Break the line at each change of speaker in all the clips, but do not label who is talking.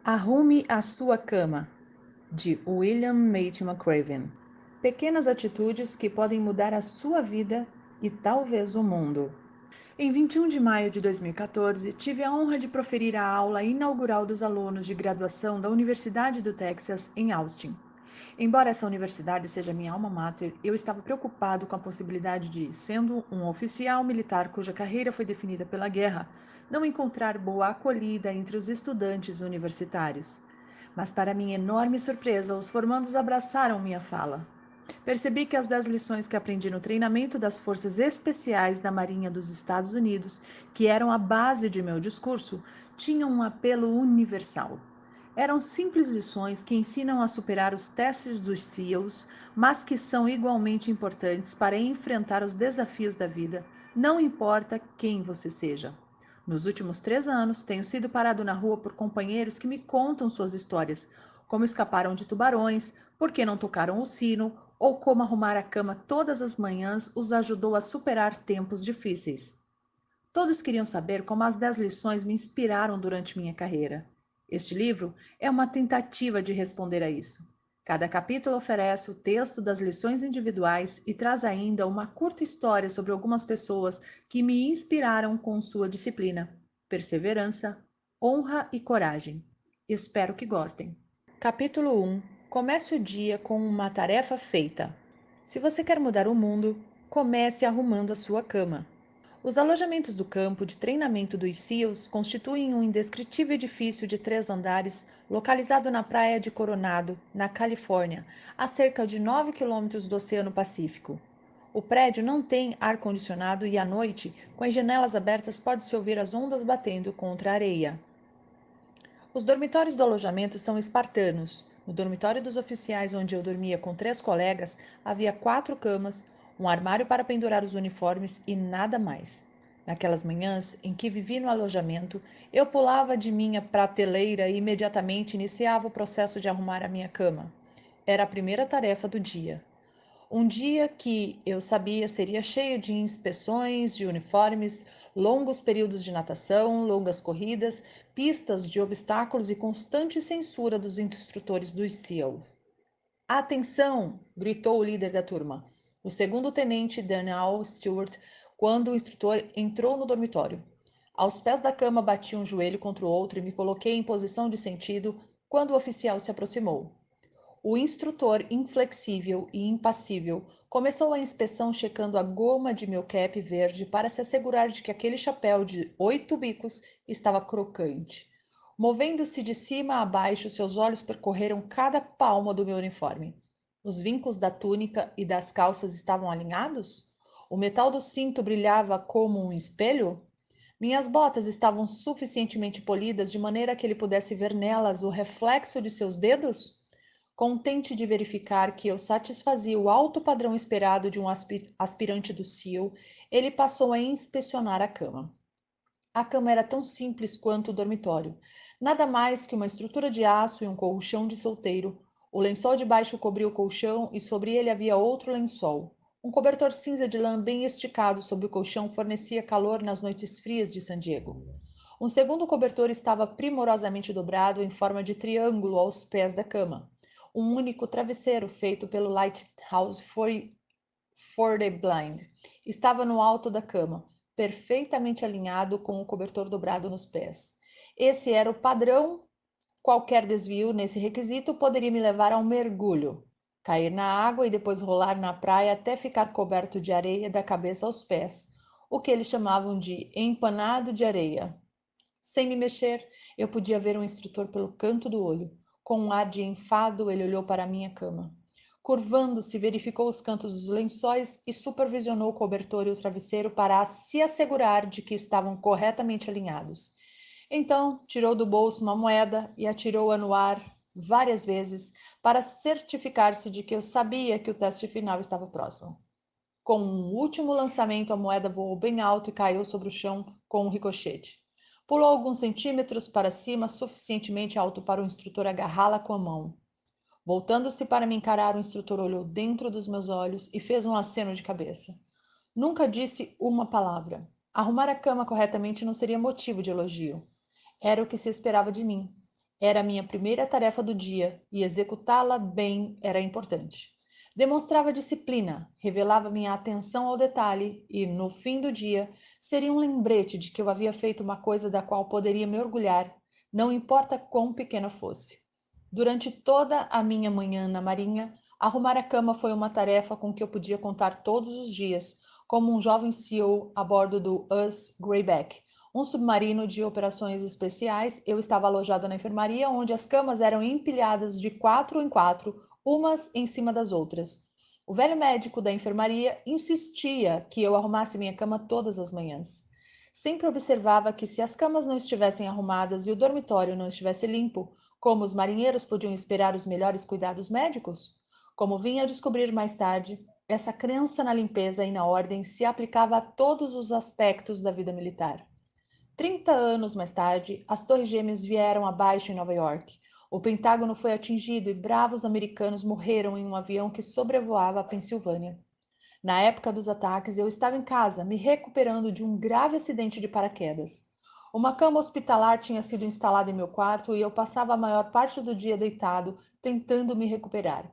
Arrume a sua cama, de William Mate McRaven. Pequenas atitudes que podem mudar a sua vida e talvez o mundo. Em 21 de maio de 2014, tive a honra de proferir a aula inaugural dos alunos de graduação da Universidade do Texas, em Austin. Embora essa universidade seja minha alma mater, eu estava preocupado com a possibilidade de, sendo um oficial militar cuja carreira foi definida pela guerra, não encontrar boa acolhida entre os estudantes universitários. Mas, para minha enorme surpresa, os formandos abraçaram minha fala. Percebi que as 10 lições que aprendi no treinamento das Forças Especiais da Marinha dos Estados Unidos, que eram a base de meu discurso, tinham um apelo universal. Eram simples lições que ensinam a superar os testes dos SEALs, mas que são igualmente importantes para enfrentar os desafios da vida, não importa quem você seja. Nos últimos 3 anos, tenho sido parado na rua por companheiros que me contam suas histórias, como escaparam de tubarões, por que não tocaram o sino, ou como arrumar a cama todas as manhãs os ajudou a superar tempos difíceis. Todos queriam saber como as 10 lições me inspiraram durante minha carreira. Este livro é uma tentativa de responder a isso. Cada capítulo oferece o texto das lições individuais e traz ainda uma curta história sobre algumas pessoas que me inspiraram com sua disciplina, perseverança, honra e coragem. Espero que gostem. Capítulo 1. Comece o dia com uma tarefa feita. Se você quer mudar o mundo, comece arrumando a sua cama. Os alojamentos do campo de treinamento dos SEALs constituem um indescritível edifício de 3 andares localizado na praia de Coronado, na Califórnia, a cerca de 9 quilômetros do Oceano Pacífico. O prédio não tem ar-condicionado e à noite, com as janelas abertas, pode-se ouvir as ondas batendo contra a areia. Os dormitórios do alojamento são espartanos. No dormitório dos oficiais, onde eu dormia com 3 colegas, havia 4 camas, um armário para pendurar os uniformes e nada mais. Naquelas manhãs em que vivi no alojamento, eu pulava de minha prateleira e imediatamente iniciava o processo de arrumar a minha cama. Era a primeira tarefa do dia. Um dia que eu sabia seria cheio de inspeções de uniformes, longos períodos de natação, longas corridas, pistas de obstáculos e constante censura dos instrutores do SEAL. Atenção! Gritou o líder da turma, o segundo tenente Daniel Stewart, quando o instrutor entrou no dormitório. Aos pés da cama bati um joelho contra o outro e me coloquei em posição de sentido quando o oficial se aproximou. O instrutor, inflexível e impassível, começou a inspeção checando a goma de meu cap verde para se assegurar de que aquele chapéu de 8 bicos estava crocante. Movendo-se de cima a baixo, seus olhos percorreram cada palma do meu uniforme. Os vincos da túnica e das calças estavam alinhados? O metal do cinto brilhava como um espelho? Minhas botas estavam suficientemente polidas de maneira que ele pudesse ver nelas o reflexo de seus dedos? Contente de verificar que eu satisfazia o alto padrão esperado de um aspirante do SEAL, ele passou a inspecionar a cama. A cama era tão simples quanto o dormitório. Nada mais que uma estrutura de aço e um colchão de solteiro. O lençol de baixo cobria o colchão e sobre ele havia outro lençol. Um cobertor cinza de lã bem esticado sobre o colchão fornecia calor nas noites frias de San Diego. Um segundo cobertor estava primorosamente dobrado em forma de triângulo aos pés da cama. Um único travesseiro feito pelo Lighthouse 40 Blind estava no alto da cama, perfeitamente alinhado com o cobertor dobrado nos pés. Esse era o padrão. Qualquer desvio nesse requisito poderia me levar a um mergulho, cair na água e depois rolar na praia até ficar coberto de areia da cabeça aos pés, o que eles chamavam de empanado de areia. Sem me mexer, eu podia ver o instrutor pelo canto do olho. Com um ar de enfado, ele olhou para a minha cama. Curvando-se, verificou os cantos dos lençóis e supervisionou o cobertor e o travesseiro para se assegurar de que estavam corretamente alinhados. Então, tirou do bolso uma moeda e atirou-a no ar várias vezes para certificar-se de que eu sabia que o teste final estava próximo. Com um último lançamento, a moeda voou bem alto e caiu sobre o chão com um ricochete. Pulou alguns centímetros para cima, suficientemente alto para o instrutor agarrá-la com a mão. Voltando-se para me encarar, o instrutor olhou dentro dos meus olhos e fez um aceno de cabeça. Nunca disse uma palavra. Arrumar a cama corretamente não seria motivo de elogio. Era o que se esperava de mim. Era a minha primeira tarefa do dia e executá-la bem era importante. Demonstrava disciplina, revelava minha atenção ao detalhe e, no fim do dia, seria um lembrete de que eu havia feito uma coisa da qual poderia me orgulhar, não importa quão pequena fosse. Durante toda a minha manhã na Marinha, arrumar a cama foi uma tarefa com que eu podia contar todos os dias, como um jovem SEAL a bordo do US Greyback, um submarino de operações especiais. Eu estava alojada na enfermaria, onde as camas eram empilhadas de 4 em 4, umas em cima das outras. O velho médico da enfermaria insistia que eu arrumasse minha cama todas as manhãs. Sempre observava que se as camas não estivessem arrumadas e o dormitório não estivesse limpo, como os marinheiros podiam esperar os melhores cuidados médicos? Como vinha a descobrir mais tarde, essa crença na limpeza e na ordem se aplicava a todos os aspectos da vida militar. 30 anos mais tarde, as Torres Gêmeas vieram abaixo em Nova York. O Pentágono foi atingido e bravos americanos morreram em um avião que sobrevoava a Pensilvânia. Na época dos ataques, eu estava em casa, me recuperando de um grave acidente de paraquedas. Uma cama hospitalar tinha sido instalada em meu quarto e eu passava a maior parte do dia deitado, tentando me recuperar.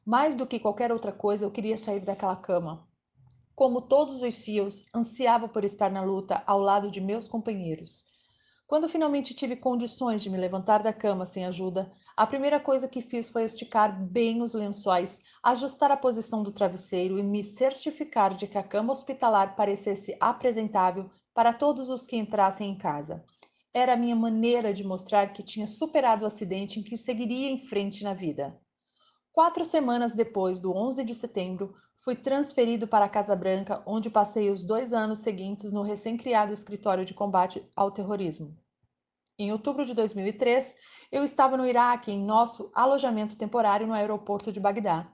Mais do que qualquer outra coisa, eu queria sair daquela cama. Como todos os SEALs, ansiava por estar na luta ao lado de meus companheiros. Quando finalmente tive condições de me levantar da cama sem ajuda, a primeira coisa que fiz foi esticar bem os lençóis, ajustar a posição do travesseiro e me certificar de que a cama hospitalar parecesse apresentável para todos os que entrassem em casa. Era a minha maneira de mostrar que tinha superado o acidente e que seguiria em frente na vida. 4 semanas depois do 11 de setembro, fui transferido para a Casa Branca, onde passei os 2 anos seguintes no recém-criado Escritório de Combate ao Terrorismo. Em outubro de 2003, eu estava no Iraque, em nosso alojamento temporário no aeroporto de Bagdá.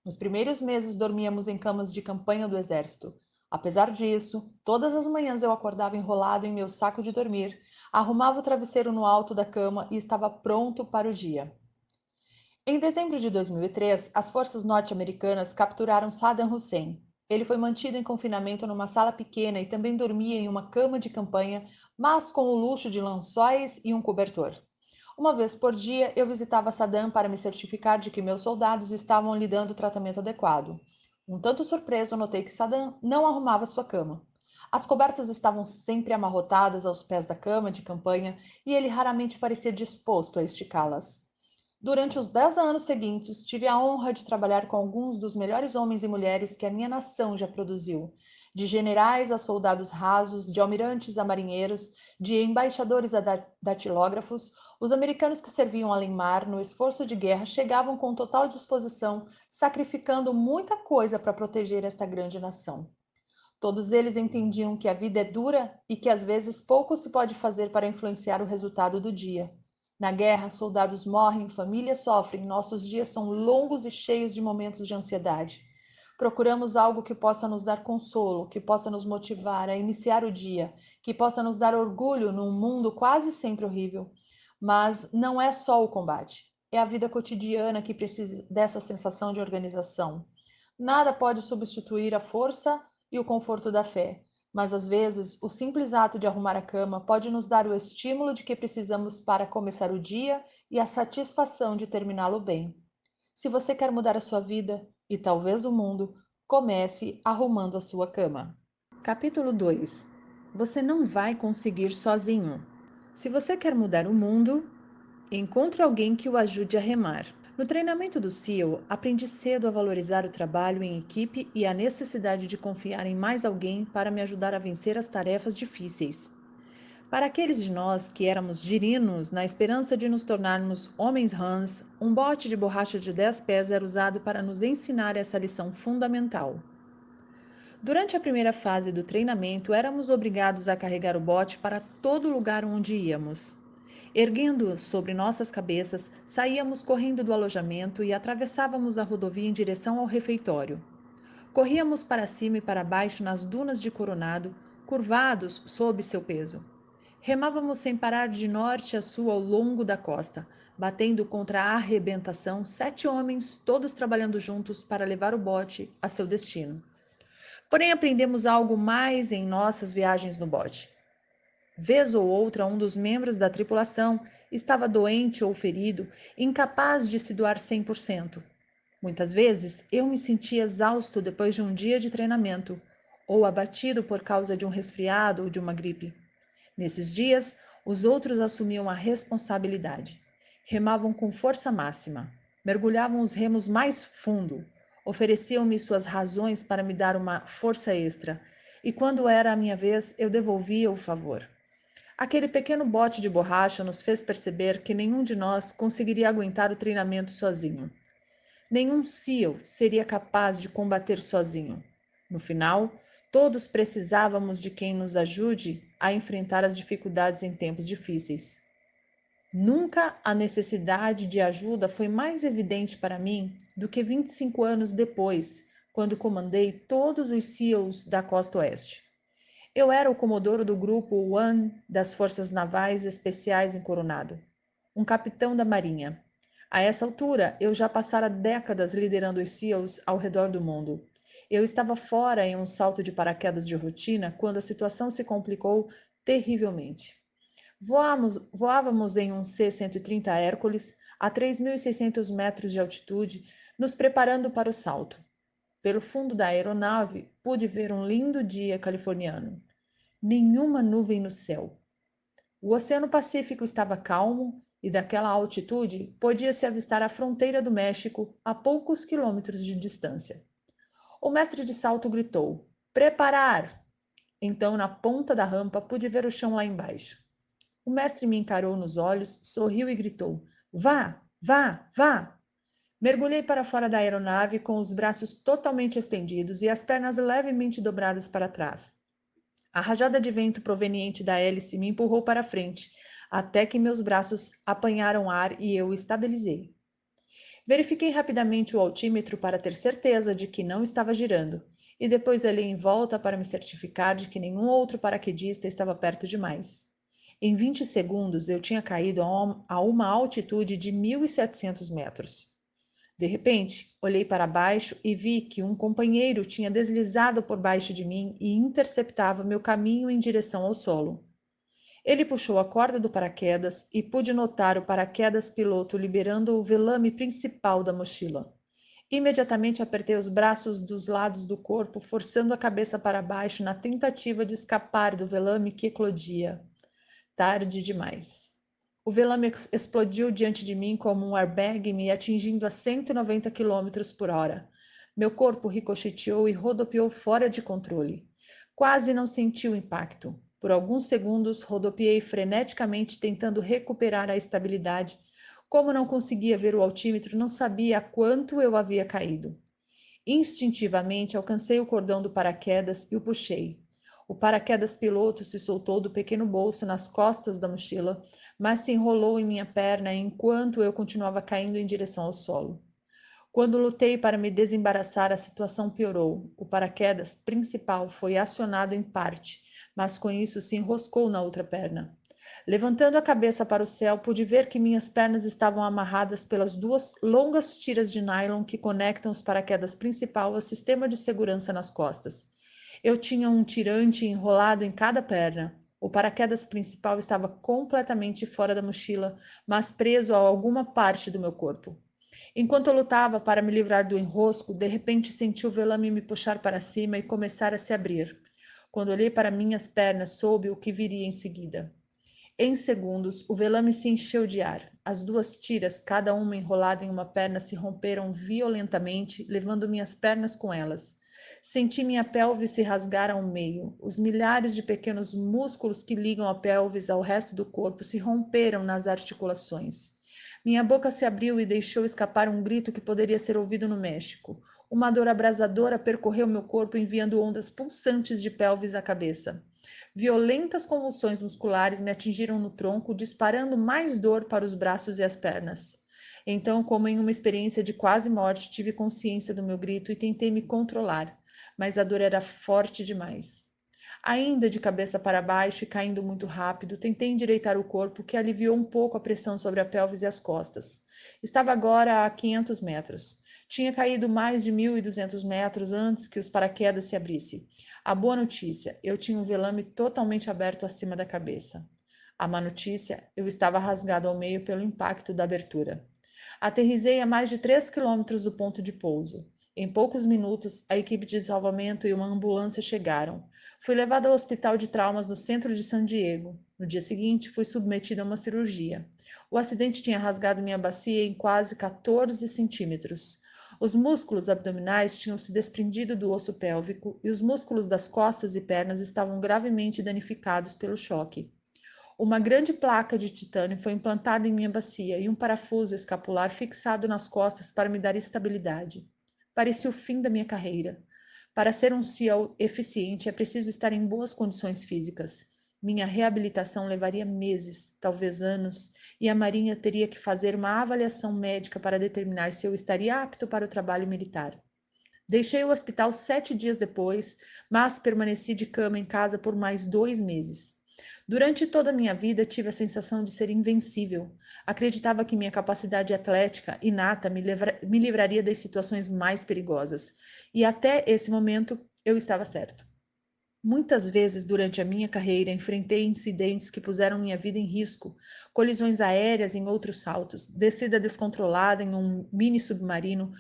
Nos primeiros meses, dormíamos em camas de campanha do exército. Apesar disso, todas as manhãs eu acordava enrolado em meu saco de dormir, arrumava o travesseiro no alto da cama e estava pronto para o dia. Em dezembro de 2003, as forças norte-americanas capturaram Saddam Hussein. Ele foi mantido em confinamento numa sala pequena e também dormia em uma cama de campanha, mas com o luxo de lençóis e um cobertor. Uma vez por dia, eu visitava Saddam para me certificar de que meus soldados estavam lhe dando o tratamento adequado. Um tanto surpreso, notei que Saddam não arrumava sua cama. As cobertas estavam sempre amarrotadas aos pés da cama de campanha e ele raramente parecia disposto a esticá-las. Durante os 10 anos seguintes, tive a honra de trabalhar com alguns dos melhores homens e mulheres que a minha nação já produziu, de generais a soldados rasos, de almirantes a marinheiros, de embaixadores a datilógrafos. Os americanos que serviam além-mar no esforço de guerra chegavam com total disposição, sacrificando muita coisa para proteger esta grande nação. Todos eles entendiam que a vida é dura e que às vezes pouco se pode fazer para influenciar o resultado do dia. Na guerra, soldados morrem, famílias sofrem, nossos dias são longos e cheios de momentos de ansiedade. Procuramos algo que possa nos dar consolo, que possa nos motivar a iniciar o dia, que possa nos dar orgulho num mundo quase sempre horrível. Mas não é só o combate, é a vida cotidiana que precisa dessa sensação de organização. Nada pode substituir a força e o conforto da fé, mas às vezes o simples ato de arrumar a cama pode nos dar o estímulo de que precisamos para começar o dia e a satisfação de terminá-lo bem. Se você quer mudar a sua vida e talvez o mundo, comece arrumando a sua cama. Capítulo 2. Você não vai conseguir sozinho. Se você quer mudar o mundo, encontre alguém que o ajude a remar. No treinamento do SEAL, aprendi cedo a valorizar o trabalho em equipe e a necessidade de confiar em mais alguém para me ajudar a vencer as tarefas difíceis. Para aqueles de nós que éramos girinos, na esperança de nos tornarmos homens rãs, um bote de borracha de 10 pés era usado para nos ensinar essa lição fundamental. Durante a primeira fase do treinamento, éramos obrigados a carregar o bote para todo lugar onde íamos. Erguendo-o sobre nossas cabeças, saíamos correndo do alojamento e atravessávamos a rodovia em direção ao refeitório. Corríamos para cima e para baixo nas dunas de Coronado, curvados sob seu peso. Remávamos sem parar de norte a sul ao longo da costa, batendo contra a arrebentação 7 homens, todos trabalhando juntos para levar o bote a seu destino. Porém, aprendemos algo mais em nossas viagens no bote. Vez ou outra, um dos membros da tripulação estava doente ou ferido, incapaz de se doar 100%. Muitas vezes, eu me sentia exausto depois de um dia de treinamento, ou abatido por causa de um resfriado ou de uma gripe. Nesses dias, os outros assumiam a responsabilidade. Remavam com força máxima, mergulhavam os remos mais fundo, ofereciam-me suas razões para me dar uma força extra, e quando era a minha vez, eu devolvia o favor. Aquele pequeno bote de borracha nos fez perceber que nenhum de nós conseguiria aguentar o treinamento sozinho. Nenhum SEAL seria capaz de combater sozinho. No final, todos precisávamos de quem nos ajude a enfrentar as dificuldades em tempos difíceis. Nunca a necessidade de ajuda foi mais evidente para mim do que 25 anos depois, quando comandei todos os SEALs da Costa Oeste. Eu era o comodoro do Grupo One das Forças Navais Especiais em Coronado, um capitão da Marinha. A essa altura, eu já passara décadas liderando os SEALs ao redor do mundo. Eu estava fora em um salto de paraquedas de rotina quando a situação se complicou terrivelmente. Voávamos em um C-130 Hércules a 3.600 metros de altitude, nos preparando para o salto. Pelo fundo da aeronave, pude ver um lindo dia californiano. Nenhuma nuvem no céu. O Oceano Pacífico estava calmo e, daquela altitude, podia-se avistar a fronteira do México a poucos quilômetros de distância. O mestre de salto gritou: "Preparar!" Então, na ponta da rampa, pude ver o chão lá embaixo. O mestre me encarou nos olhos, sorriu e gritou: "Vá, vá, vá!" Mergulhei para fora da aeronave com os braços totalmente estendidos e as pernas levemente dobradas para trás. A rajada de vento proveniente da hélice me empurrou para frente, até que meus braços apanharam ar e eu estabilizei. Verifiquei rapidamente o altímetro para ter certeza de que não estava girando, e depois olhei em volta para me certificar de que nenhum outro paraquedista estava perto demais. Em 20 segundos, eu tinha caído a uma altitude de 1.700 metros. De repente, olhei para baixo e vi que um companheiro tinha deslizado por baixo de mim e interceptava meu caminho em direção ao solo. Ele puxou a corda do paraquedas e pude notar o paraquedas piloto liberando o velame principal da mochila. Imediatamente apertei os braços dos lados do corpo, forçando a cabeça para baixo na tentativa de escapar do velame que eclodia. Tarde demais. O velame explodiu diante de mim como um airbag, me atingindo a 190 km por hora. Meu corpo ricocheteou e rodopiou fora de controle. Quase não senti o impacto. Por alguns segundos, rodopiei freneticamente, tentando recuperar a estabilidade. Como não conseguia ver o altímetro, não sabia a quanto eu havia caído. Instintivamente, alcancei o cordão do paraquedas e o puxei. O paraquedas piloto se soltou do pequeno bolso nas costas da mochila, mas se enrolou em minha perna enquanto eu continuava caindo em direção ao solo. Quando lutei para me desembaraçar, a situação piorou. O paraquedas principal foi acionado em parte, mas com isso se enroscou na outra perna. Levantando a cabeça para o céu, pude ver que minhas pernas estavam amarradas pelas duas longas tiras de nylon que conectam os paraquedas principal ao sistema de segurança nas costas. Eu tinha um tirante enrolado em cada perna. O paraquedas principal estava completamente fora da mochila, mas preso a alguma parte do meu corpo. Enquanto eu lutava para me livrar do enrosco, de repente senti o velame me puxar para cima e começar a se abrir. Quando olhei para minhas pernas, soube o que viria em seguida. Em segundos, o velame se encheu de ar. As duas tiras, cada uma enrolada em uma perna, se romperam violentamente, levando minhas pernas com elas. Senti minha pelve se rasgar ao meio. Os milhares de pequenos músculos que ligam a pelvis ao resto do corpo se romperam nas articulações. Minha boca se abriu e deixou escapar um grito que poderia ser ouvido no México. Uma dor abrasadora percorreu meu corpo, enviando ondas pulsantes de pelvis à cabeça. Violentas convulsões musculares me atingiram no tronco, disparando mais dor para os braços e as pernas. Então, como em uma experiência de quase morte, tive consciência do meu grito e tentei me controlar, mas a dor era forte demais. Ainda de cabeça para baixo e caindo muito rápido, tentei endireitar o corpo, que aliviou um pouco a pressão sobre a pelvis e as costas. Estava agora a 500 metros. Tinha caído mais de 1.200 metros antes que os paraquedas se abrissem. A boa notícia, eu tinha um velame totalmente aberto acima da cabeça. A má notícia, eu estava rasgado ao meio pelo impacto da abertura. Aterrissei a mais de 3 quilômetros do ponto de pouso. Em poucos minutos, a equipe de salvamento e uma ambulância chegaram. Fui levado ao hospital de traumas no centro de San Diego. No dia seguinte, fui submetido a uma cirurgia. O acidente tinha rasgado minha bacia em quase 14 centímetros. Os músculos abdominais tinham se desprendido do osso pélvico e os músculos das costas e pernas estavam gravemente danificados pelo choque. Uma grande placa de titânio foi implantada em minha bacia e um parafuso escapular fixado nas costas para me dar estabilidade. Parecia o fim da minha carreira. Para ser um SEAL eficiente é preciso estar em boas condições físicas. Minha reabilitação levaria meses, talvez anos, e a Marinha teria que fazer uma avaliação médica para determinar se eu estaria apto para o trabalho militar. Deixei o hospital 7 dias depois, mas permaneci de cama em casa por mais 2 meses. Durante toda a minha vida, tive a sensação de ser invencível. Acreditava que minha capacidade atlética inata me livraria das situações mais perigosas. E até esse momento, eu estava certo. Muitas vezes durante a minha carreira enfrentei incidentes que puseram minha vida em risco, colisões aéreas em outros saltos, descida descontrolada em um mini submarino,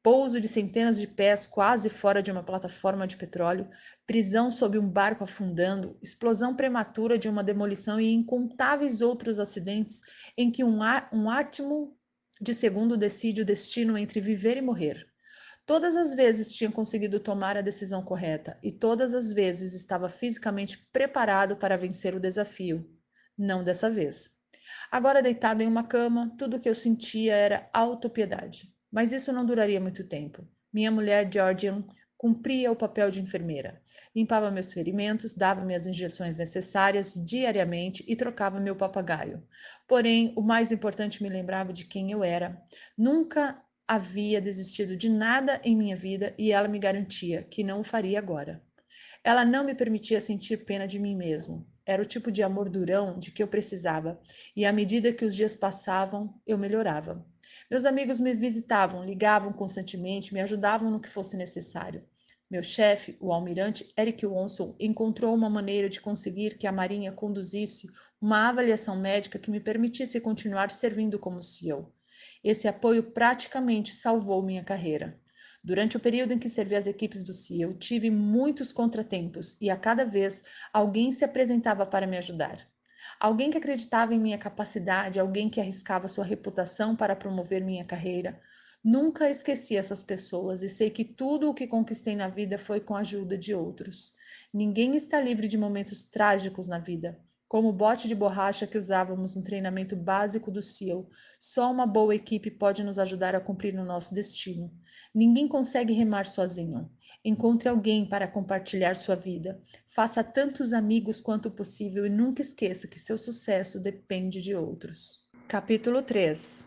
pouso de centenas de pés quase fora de uma plataforma de petróleo, prisão sob um barco afundando, explosão prematura de uma demolição e incontáveis outros acidentes em que um átimo de segundo decide o destino entre viver e morrer. Todas as vezes tinha conseguido tomar a decisão correta e todas as vezes estava fisicamente preparado para vencer o desafio. Não dessa vez. Agora deitado em uma cama, tudo o que eu sentia era autopiedade. Mas isso não duraria muito tempo. Minha mulher, Georgian, cumpria o papel de enfermeira. Limpava meus ferimentos, dava-me as injeções necessárias diariamente e trocava meu papagaio. Porém, o mais importante me lembrava de quem eu era. Nunca havia desistido de nada em minha vida e ela me garantia que não o faria agora. Ela não me permitia sentir pena de mim mesmo. Era o tipo de amor durão de que eu precisava, e à medida que os dias passavam, eu melhorava. Meus amigos me visitavam, ligavam constantemente, me ajudavam no que fosse necessário. Meu chefe, o almirante Eric Wonson, encontrou uma maneira de conseguir que a Marinha conduzisse uma avaliação médica que me permitisse continuar servindo como SEAL. Esse apoio praticamente salvou minha carreira. Durante o período em que servi as equipes do SEAL, tive muitos contratempos e a cada vez alguém se apresentava para me ajudar. Alguém que acreditava em minha capacidade, alguém que arriscava sua reputação para promover minha carreira. Nunca esqueci essas pessoas e sei que tudo o que conquistei na vida foi com a ajuda de outros. Ninguém está livre de momentos trágicos na vida. Como o bote de borracha que usávamos no treinamento básico do SEAL, só uma boa equipe pode nos ajudar a cumprir o nosso destino. Ninguém consegue remar sozinho. Encontre alguém para compartilhar sua vida. Faça tantos amigos quanto possível e nunca esqueça que seu sucesso depende de outros. Capítulo 3.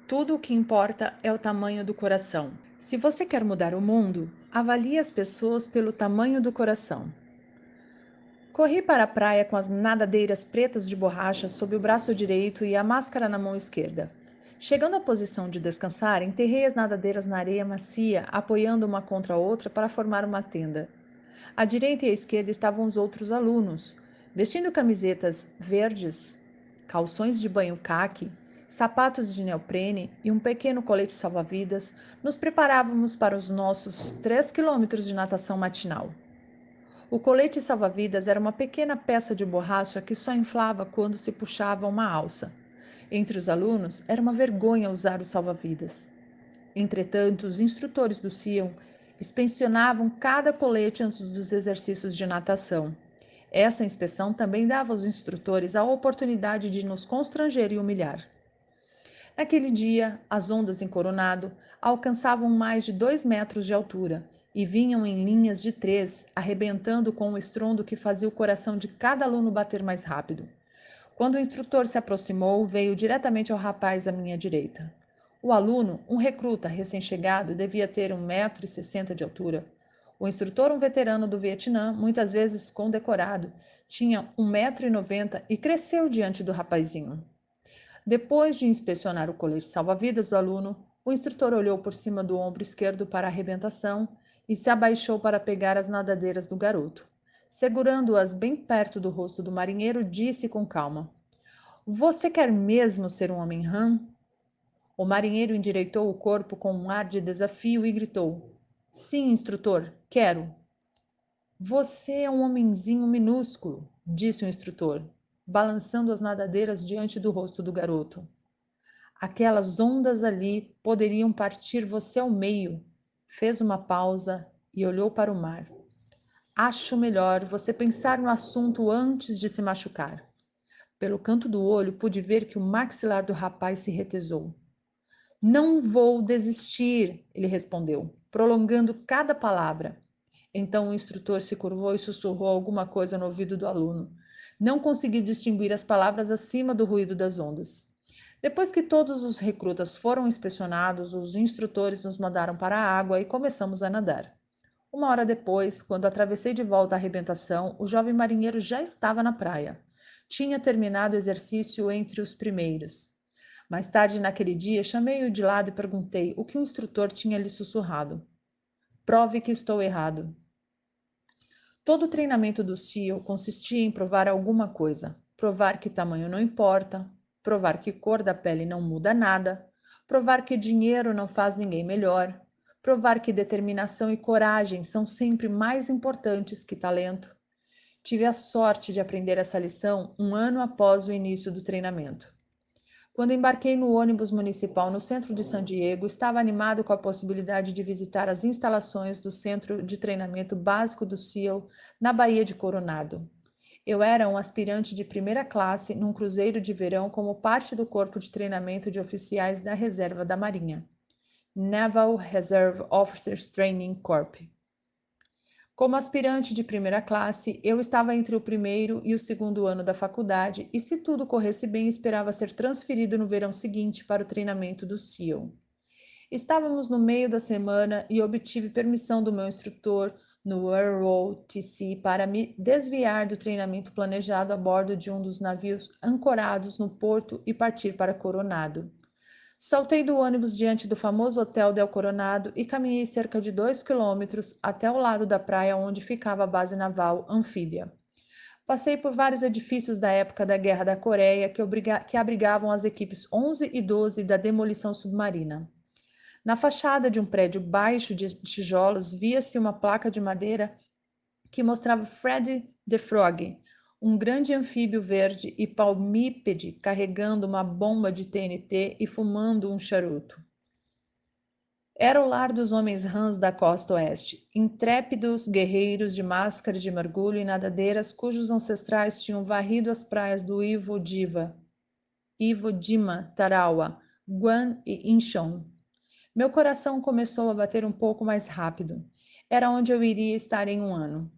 Tudo o que importa é o tamanho do coração. Se você quer mudar o mundo, avalie as pessoas pelo tamanho do coração. Corri para a praia com as nadadeiras pretas de borracha sob o braço direito e a máscara na mão esquerda. Chegando à posição de descansar, enterrei as nadadeiras na areia macia, apoiando uma contra a outra para formar uma tenda. À direita e à esquerda estavam os outros alunos, vestindo camisetas verdes, calções de banho caqui, sapatos de neoprene e um pequeno colete salva-vidas. Nos preparávamos para os nossos 3 quilômetros de natação matinal. O colete salva-vidas era uma pequena peça de borracha que só inflava quando se puxava uma alça. Entre os alunos, era uma vergonha usar o salva-vidas. Entretanto, os instrutores do SEAL inspecionavam cada colete antes dos exercícios de natação. Essa inspeção também dava aos instrutores a oportunidade de nos constranger e humilhar. Naquele dia, as ondas em Coronado alcançavam mais de 2 metros de altura e vinham em linhas de 3, arrebentando com um estrondo que fazia o coração de cada aluno bater mais rápido. Quando o instrutor se aproximou, veio diretamente ao rapaz à minha direita. O aluno, um recruta recém-chegado, devia ter 1,60 m de altura. O instrutor, um veterano do Vietnã, muitas vezes condecorado, tinha 1,90 m e cresceu diante do rapazinho. Depois de inspecionar o colete salva-vidas do aluno, O instrutor olhou por cima do ombro esquerdo para a arrebentação e se abaixou para pegar as nadadeiras do garoto. Segurando-as bem perto do rosto do marinheiro, disse com calma: Você quer mesmo ser um homem rã? O marinheiro endireitou o corpo com um ar de desafio e gritou: Sim, instrutor, quero. Você é um homenzinho minúsculo, disse o instrutor, balançando as nadadeiras diante do rosto do garoto. Aquelas ondas ali poderiam partir você ao meio. Fez uma pausa e olhou para o mar. Acho melhor você pensar no assunto antes de se machucar. Pelo canto do olho, pude ver que o maxilar do rapaz se retesou. Não vou desistir, ele respondeu, prolongando cada palavra. Então o instrutor se curvou e sussurrou alguma coisa no ouvido do aluno. Não consegui distinguir as palavras acima do ruído das ondas. Depois que todos os recrutas foram inspecionados, os instrutores nos mandaram para a água e começamos a nadar. Uma hora depois, quando atravessei de volta a arrebentação, o jovem marinheiro já estava na praia. Tinha terminado o exercício entre os primeiros. Mais tarde naquele dia, chamei-o de lado e perguntei o que o instrutor tinha lhe sussurrado. Prove que estou errado. Todo o treinamento do SEAL consistia em provar alguma coisa. Provar que tamanho não importa, provar que cor da pele não muda nada, provar que dinheiro não faz ninguém melhor, provar que determinação e coragem são sempre mais importantes que talento. Tive a sorte de aprender essa lição um ano após o início do treinamento. Quando embarquei no ônibus municipal no centro de San Diego, estava animado com a possibilidade de visitar as instalações do Centro de Treinamento Básico do SEAL na Baía de Coronado. Eu era um aspirante de primeira classe num cruzeiro de verão como parte do corpo de treinamento de oficiais da Reserva da Marinha, Naval Reserve Officers Training Corps. Como aspirante de primeira classe, eu estava entre o primeiro e o segundo ano da faculdade e, se tudo corresse bem, esperava ser transferido no verão seguinte para o treinamento do SEAL. Estávamos no meio da semana e obtive permissão do meu instrutor no ROTC para me desviar do treinamento planejado a bordo de um dos navios ancorados no porto e partir para Coronado. Saltei do ônibus diante do famoso Hotel Del Coronado e caminhei cerca de 2 quilômetros até o lado da praia onde ficava a base naval anfíbia. Passei por vários edifícios da época da Guerra da Coreia que abrigavam as equipes 11 e 12 da demolição submarina. Na fachada de um prédio baixo de tijolos via-se uma placa de madeira que mostrava Freddy the Frog, um grande anfíbio verde e palmípede carregando uma bomba de TNT e fumando um charuto. Era o lar dos homens rãs da costa oeste, intrépidos guerreiros de máscara de mergulho e nadadeiras cujos ancestrais tinham varrido as praias do Iwo Jima, Tarawa, Guam e Incheon. Meu coração começou a bater um pouco mais rápido. Era onde eu iria estar em um ano.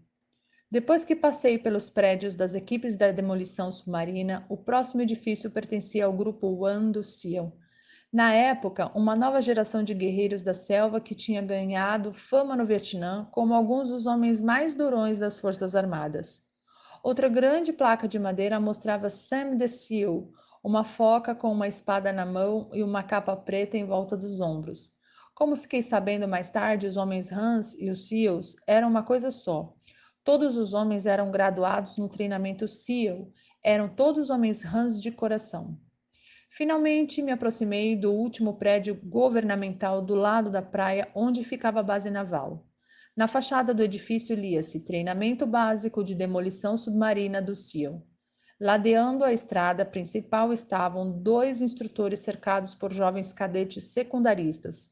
Depois que passei pelos prédios das equipes da demolição submarina, o próximo edifício pertencia ao grupo One do SEAL. Na época, uma nova geração de guerreiros da selva que tinha ganhado fama no Vietnã como alguns dos homens mais durões das Forças Armadas. Outra grande placa de madeira mostrava Sam the SEAL, uma foca com uma espada na mão e uma capa preta em volta dos ombros. Como fiquei sabendo mais tarde, os homens Hans e os SEALs eram uma coisa só. Todos os homens eram graduados no treinamento SEAL, eram todos homens Hans de coração. Finalmente me aproximei do último prédio governamental do lado da praia onde ficava a base naval. Na fachada do edifício lia-se Treinamento Básico de Demolição Submarina do SEAL. Ladeando a estrada principal estavam 2 instrutores cercados por jovens cadetes secundaristas.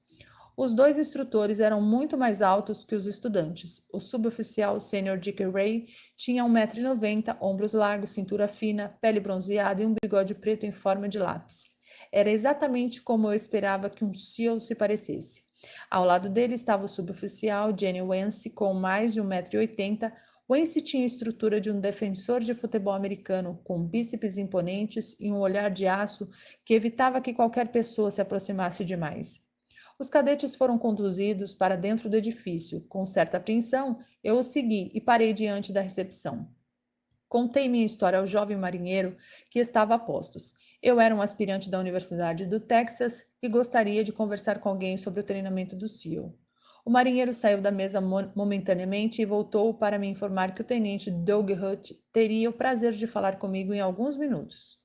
Os 2 instrutores eram muito mais altos que os estudantes. O suboficial sênior Dick Ray tinha 1,90 m, ombros largos, cintura fina, pele bronzeada e um bigode preto em forma de lápis. Era exatamente como eu esperava que um SEAL se parecesse. Ao lado dele estava o suboficial Jenny Wance, com mais de 1,80 m. Wance tinha a estrutura de um defensor de futebol americano, com bíceps imponentes e um olhar de aço que evitava que qualquer pessoa se aproximasse demais. Os cadetes foram conduzidos para dentro do edifício. Com certa apreensão, eu os segui e parei diante da recepção. Contei minha história ao jovem marinheiro que estava a postos. Eu era um aspirante da Universidade do Texas e gostaria de conversar com alguém sobre o treinamento do SEAL. O marinheiro saiu da mesa momentaneamente e voltou para me informar que o tenente Doug Hutt teria o prazer de falar comigo em alguns minutos.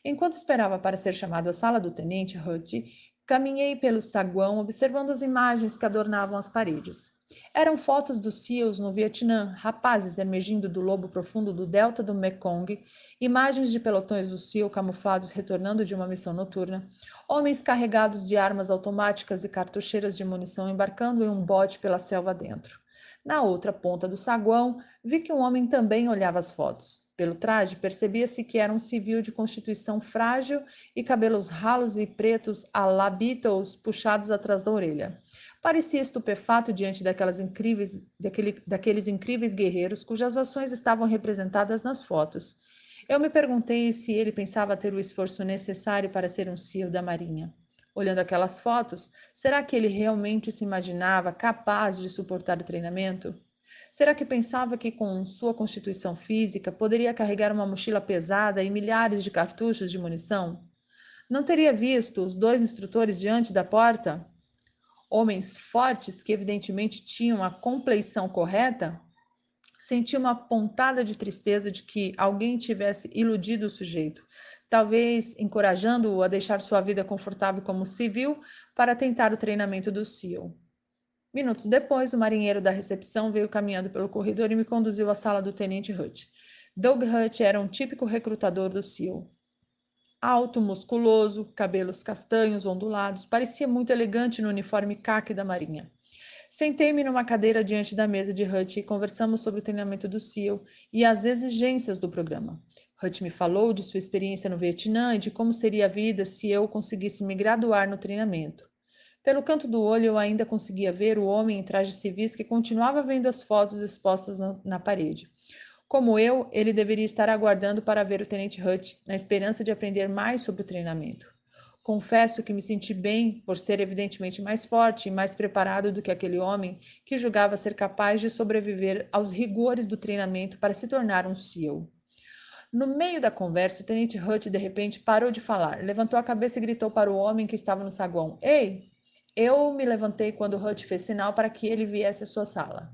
Enquanto esperava para ser chamado à sala do tenente Hutt, caminhei pelo saguão observando as imagens que adornavam as paredes. Eram fotos dos SEALs no Vietnã, rapazes emergindo do lobo profundo do delta do Mekong, imagens de pelotões do SEAL camuflados retornando de uma missão noturna, homens carregados de armas automáticas e cartucheiras de munição embarcando em um bote pela selva dentro. Na outra ponta do saguão, vi que um homem também olhava as fotos. Pelo traje, percebia-se que era um civil de constituição frágil e cabelos ralos e pretos à la Beatles puxados atrás da orelha. Parecia estupefato diante daqueles incríveis guerreiros cujas ações estavam representadas nas fotos. Eu me perguntei se ele pensava ter o esforço necessário para ser um SEAL da Marinha. Olhando aquelas fotos, será que ele realmente se imaginava capaz de suportar o treinamento? Será que pensava que, com sua constituição física, poderia carregar uma mochila pesada e milhares de cartuchos de munição? Não teria visto os dois instrutores diante da porta? Homens fortes que evidentemente tinham a compleição correta? Senti uma pontada de tristeza de que alguém tivesse iludido o sujeito, talvez encorajando-o a deixar sua vida confortável como civil para tentar o treinamento do SEAL. Minutos depois, o marinheiro da recepção veio caminhando pelo corredor e me conduziu à sala do tenente Hutt. Doug Hutt era um típico recrutador do SEAL. Alto, musculoso, cabelos castanhos ondulados, parecia muito elegante no uniforme caque da marinha. Sentei-me numa cadeira diante da mesa de Hutt e conversamos sobre o treinamento do SEAL e as exigências do programa. Hutt me falou de sua experiência no Vietnã e de como seria a vida se eu conseguisse me graduar no treinamento. Pelo canto do olho, eu ainda conseguia ver o homem em trajes civis que continuava vendo as fotos expostas na parede. Como eu, ele deveria estar aguardando para ver o tenente Hutt, na esperança de aprender mais sobre o treinamento. Confesso que me senti bem por ser evidentemente mais forte e mais preparado do que aquele homem que julgava ser capaz de sobreviver aos rigores do treinamento para se tornar um SEAL. No meio da conversa, o tenente Hutt de repente parou de falar, levantou a cabeça e gritou para o homem que estava no saguão: "Ei!" Eu me levantei quando Hutt fez sinal para que ele viesse à sua sala.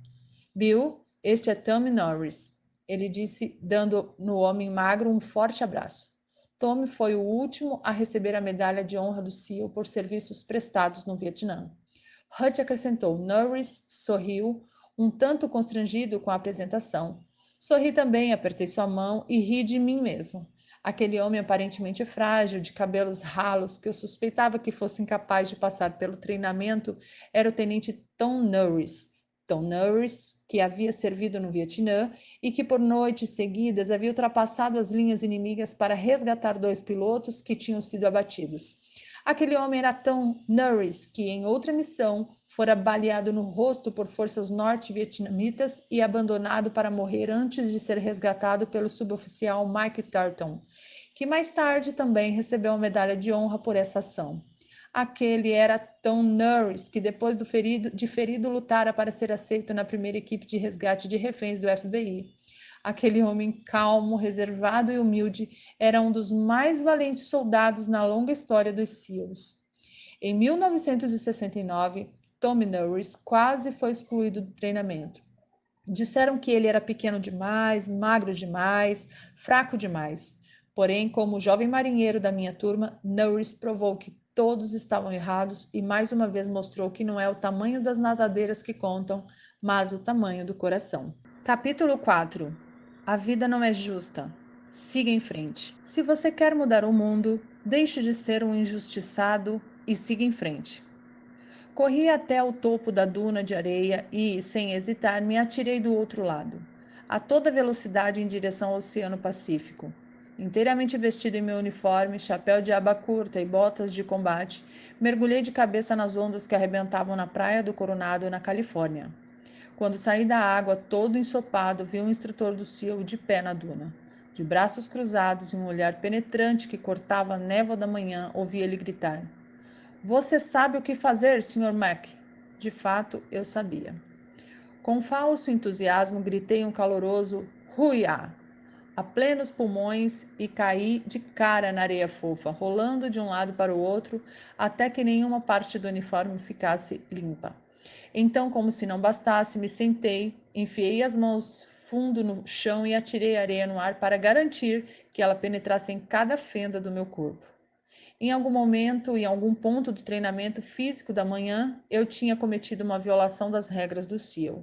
"Bill, este é Tommy Norris", ele disse, dando no homem magro um forte abraço. Tommy foi o último a receber a medalha de honra do SEAL por serviços prestados no Vietnã. Hutt acrescentou. Norris sorriu, um tanto constrangido com a apresentação. Sorri também, apertei sua mão e ri de mim mesmo. Aquele homem aparentemente frágil, de cabelos ralos, que eu suspeitava que fosse incapaz de passar pelo treinamento, era o tenente Tom Norris. Tom Norris, que havia servido no Vietnã e que por noites seguidas havia ultrapassado as linhas inimigas para resgatar dois pilotos que tinham sido abatidos. Aquele homem era Tom Norris, que em outra missão fora baleado no rosto por forças norte-vietnamitas e abandonado para morrer antes de ser resgatado pelo suboficial Mike Tarleton, que mais tarde também recebeu a medalha de honra por essa ação. Aquele era Tom Norris, que depois de ferido lutara para ser aceito na primeira equipe de resgate de reféns do FBI. Aquele homem calmo, reservado e humilde era um dos mais valentes soldados na longa história dos SEALs. Em 1969, Tommy Norris quase foi excluído do treinamento. Disseram que ele era pequeno demais, magro demais, fraco demais. Porém, como jovem marinheiro da minha turma, Norris provou que todos estavam errados e mais uma vez mostrou que não é o tamanho das nadadeiras que contam, mas o tamanho do coração. Capítulo 4. A vida não é justa. Siga em frente. Se você quer mudar o mundo, deixe de ser um injustiçado e siga em frente. Corri até o topo da duna de areia e, sem hesitar, me atirei do outro lado, a toda velocidade em direção ao Oceano Pacífico. Inteiramente vestido em meu uniforme, chapéu de aba curta e botas de combate, mergulhei de cabeça nas ondas que arrebentavam na praia do Coronado, na Califórnia. Quando saí da água, todo ensopado, vi um instrutor do SEAL de pé na duna. De braços cruzados e um olhar penetrante que cortava a névoa da manhã, ouvi ele gritar. Você sabe o que fazer, Sr. Mac? De fato, eu sabia. Com falso entusiasmo, gritei um caloroso Huia! a plenos pulmões e caí de cara na areia fofa, rolando de um lado para o outro, até que nenhuma parte do uniforme ficasse limpa. Então, como se não bastasse, me sentei, enfiei as mãos fundo no chão e atirei areia no ar para garantir que ela penetrasse em cada fenda do meu corpo. Em algum momento, em algum ponto do treinamento físico da manhã, eu tinha cometido uma violação das regras do SEAL.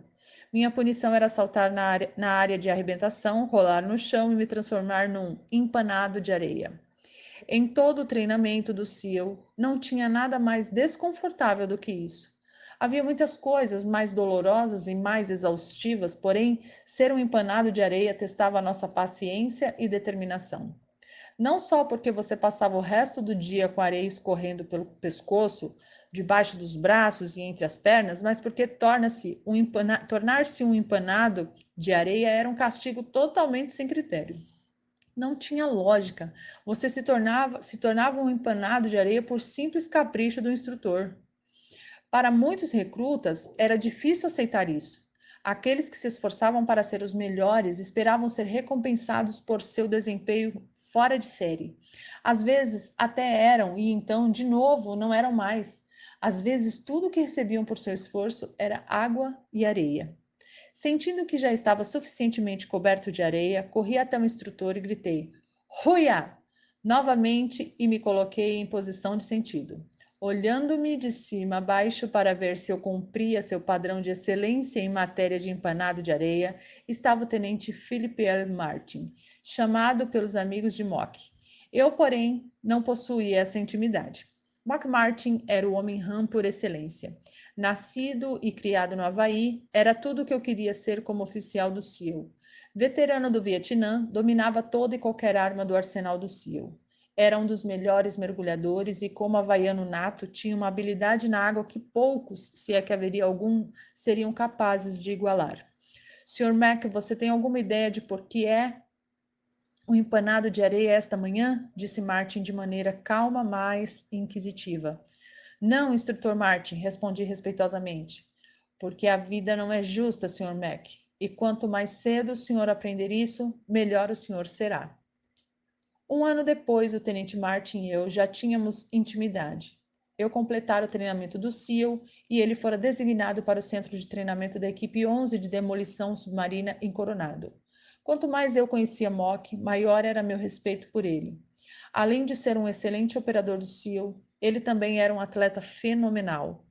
Minha punição era saltar na área de arrebentação, rolar no chão e me transformar num empanado de areia. Em todo o treinamento do SEAL, não tinha nada mais desconfortável do que isso. Havia muitas coisas mais dolorosas e mais exaustivas, porém, ser um empanado de areia testava a nossa paciência e determinação. Não só porque você passava o resto do dia com a areia escorrendo pelo pescoço, debaixo dos braços e entre as pernas, mas porque tornar-se um empanado de areia era um castigo totalmente sem critério. Não tinha lógica. Você se tornava um empanado de areia por simples capricho do instrutor. Para muitos recrutas, era difícil aceitar isso. Aqueles que se esforçavam para ser os melhores esperavam ser recompensados por seu desempenho fora de série. Às vezes até eram, e então, de novo, não eram mais. Às vezes, tudo o que recebiam por seu esforço era água e areia. Sentindo que já estava suficientemente coberto de areia, corri até o instrutor e gritei: Ruia! Novamente e me coloquei em posição de sentido. Olhando-me de cima a baixo para ver se eu cumpria seu padrão de excelência em matéria de empanado de areia, estava o tenente Philip L. Martin, chamado pelos amigos de Mock. Eu, porém, não possuía essa intimidade. Mock Martin era o homem rã por excelência. Nascido e criado no Havaí, era tudo o que eu queria ser como oficial do SEAL. Veterano do Vietnã, dominava toda e qualquer arma do arsenal do SEAL. Era um dos melhores mergulhadores e, como havaiano nato, tinha uma habilidade na água que poucos, se é que haveria algum, seriam capazes de igualar. Sr. Mac, você tem alguma ideia de por que é um empanado de areia esta manhã? Disse Martin de maneira calma, mas inquisitiva. Não, instrutor Martin, respondi respeitosamente. Porque a vida não é justa, Sr. Mac. E quanto mais cedo o senhor aprender isso, melhor o senhor será. Um ano depois, o tenente Martin e eu já tínhamos intimidade. Eu completara o treinamento do SEAL e ele fora designado para o centro de treinamento da equipe 11 de demolição submarina em Coronado. Quanto mais eu conhecia Mock, maior era meu respeito por ele. Além de ser um excelente operador do SEAL, ele também era um atleta fenomenal.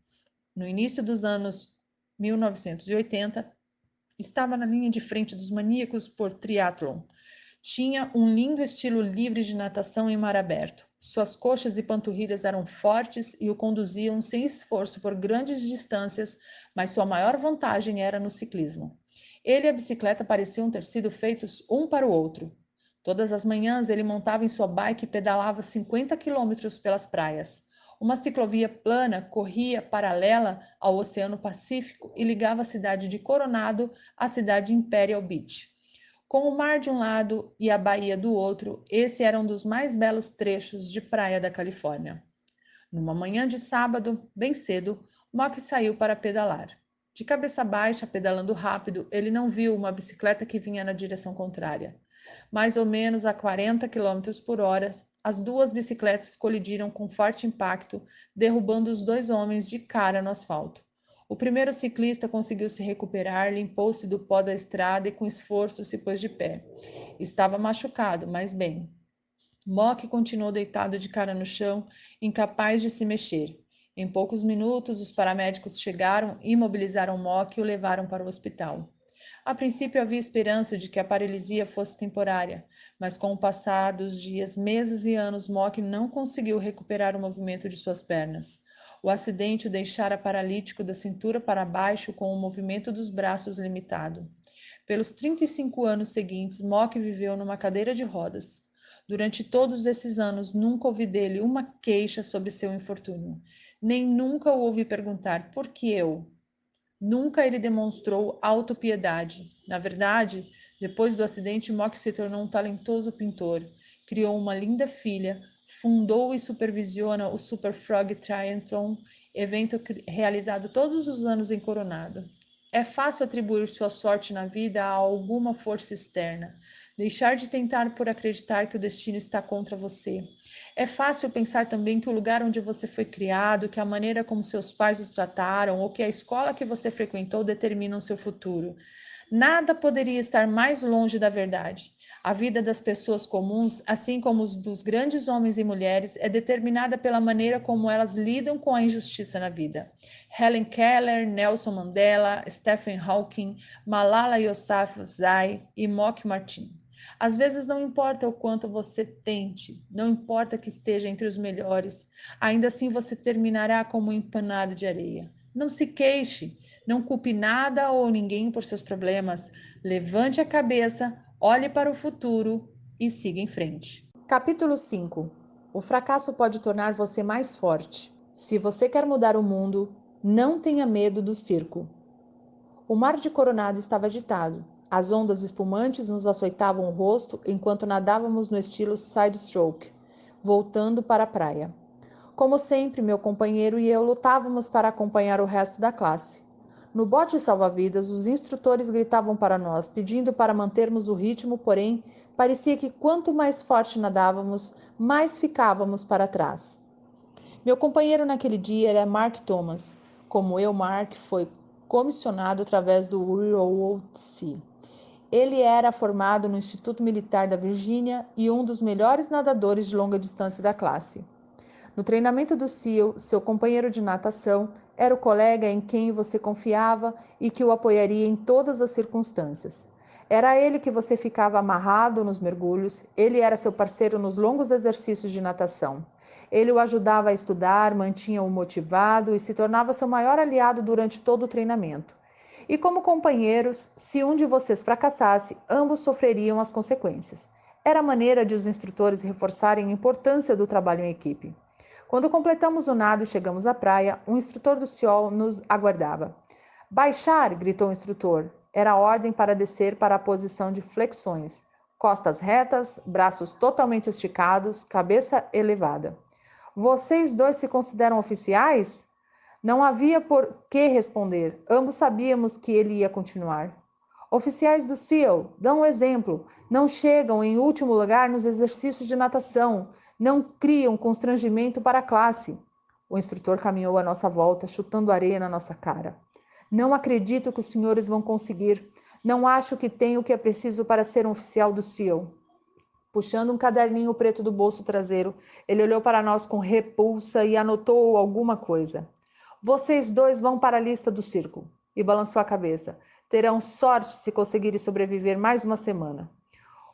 No início dos anos 1980, estava na linha de frente dos maníacos por triatlon. Tinha um lindo estilo livre de natação em mar aberto. Suas coxas e panturrilhas eram fortes e o conduziam sem esforço por grandes distâncias, mas sua maior vantagem era no ciclismo. Ele e a bicicleta pareciam ter sido feitos um para o outro. Todas as manhãs ele montava em sua bike e pedalava 50 quilômetros pelas praias. Uma ciclovia plana corria paralela ao Oceano Pacífico e ligava a cidade de Coronado à cidade de Imperial Beach. Com o mar de um lado e a baía do outro, esse era um dos mais belos trechos de praia da Califórnia. Numa manhã de sábado, bem cedo, Mock saiu para pedalar. De cabeça baixa, pedalando rápido, ele não viu uma bicicleta que vinha na direção contrária. Mais ou menos a 40 km por hora, as duas bicicletas colidiram com forte impacto, derrubando os dois homens de cara no asfalto. O primeiro ciclista conseguiu se recuperar, limpou-se do pó da estrada e com esforço se pôs de pé. Estava machucado, mas bem. Mock continuou deitado de cara no chão, incapaz de se mexer. Em poucos minutos, os paramédicos chegaram, imobilizaram Mock e o levaram para o hospital. A princípio havia esperança de que a paralisia fosse temporária, mas com o passar dos dias, meses e anos, Mock não conseguiu recuperar o movimento de suas pernas. O acidente o deixara paralítico da cintura para baixo, com o movimento dos braços limitado. Pelos 35 anos seguintes, Mock viveu numa cadeira de rodas. Durante todos esses anos, nunca ouvi dele uma queixa sobre seu infortúnio. Nem nunca o ouvi perguntar por que eu. Nunca ele demonstrou autopiedade. Na verdade, depois do acidente, Mock se tornou um talentoso pintor. Criou uma linda filha, fundou e supervisiona o Super Frog Triathlon, evento realizado todos os anos em Coronado. É fácil atribuir sua sorte na vida a alguma força externa. Deixar de tentar por acreditar que o destino está contra você. É fácil pensar também que o lugar onde você foi criado, que a maneira como seus pais o trataram ou que a escola que você frequentou determinam seu futuro. Nada poderia estar mais longe da verdade. A vida das pessoas comuns, assim como os dos grandes homens e mulheres, é determinada pela maneira como elas lidam com a injustiça na vida. Helen Keller, Nelson Mandela, Stephen Hawking, Malala Yousafzai e Mock Martin. Às vezes não importa o quanto você tente, não importa que esteja entre os melhores, ainda assim você terminará como um empanado de areia. Não se queixe, não culpe nada ou ninguém por seus problemas. Levante a cabeça, olhe para o futuro e siga em frente. Capítulo 5. O fracasso pode tornar você mais forte. Se você quer mudar o mundo, não tenha medo do circo. O mar de Coronado estava agitado. As ondas espumantes nos açoitavam o rosto enquanto nadávamos no estilo side-stroke, voltando para a praia. Como sempre, meu companheiro e eu lutávamos para acompanhar o resto da classe. No bote salva-vidas, os instrutores gritavam para nós, pedindo para mantermos o ritmo, porém, parecia que quanto mais forte nadávamos, mais ficávamos para trás. Meu companheiro naquele dia era Mark Thomas. Como eu, Mark foi comissionado através do ROTC. Ele era formado no Instituto Militar da Virgínia e um dos melhores nadadores de longa distância da classe. No treinamento do SEAL, seu companheiro de natação era o colega em quem você confiava e que o apoiaria em todas as circunstâncias. Era ele que você ficava amarrado nos mergulhos, ele era seu parceiro nos longos exercícios de natação. Ele o ajudava a estudar, mantinha-o motivado e se tornava seu maior aliado durante todo o treinamento. E como companheiros, se um de vocês fracassasse, ambos sofreriam as consequências. Era a maneira de os instrutores reforçarem a importância do trabalho em equipe. Quando completamos o nado e chegamos à praia, um instrutor do SEAL nos aguardava. Baixar, gritou o instrutor. Era a ordem para descer para a posição de flexões. Costas retas, braços totalmente esticados, cabeça elevada. Vocês dois se consideram oficiais? Não havia por que responder. Ambos sabíamos que ele ia continuar. Oficiais do SEAL, dão um exemplo. Não chegam em último lugar nos exercícios de natação. Não criam constrangimento para a classe. O instrutor caminhou à nossa volta, chutando areia na nossa cara. Não acredito que os senhores vão conseguir. Não acho que tenho o que é preciso para ser um oficial do SEAL. Puxando um caderninho preto do bolso traseiro, ele olhou para nós com repulsa e anotou alguma coisa. Vocês dois vão para a lista do circo. E balançou a cabeça. Terão sorte se conseguirem sobreviver mais uma semana.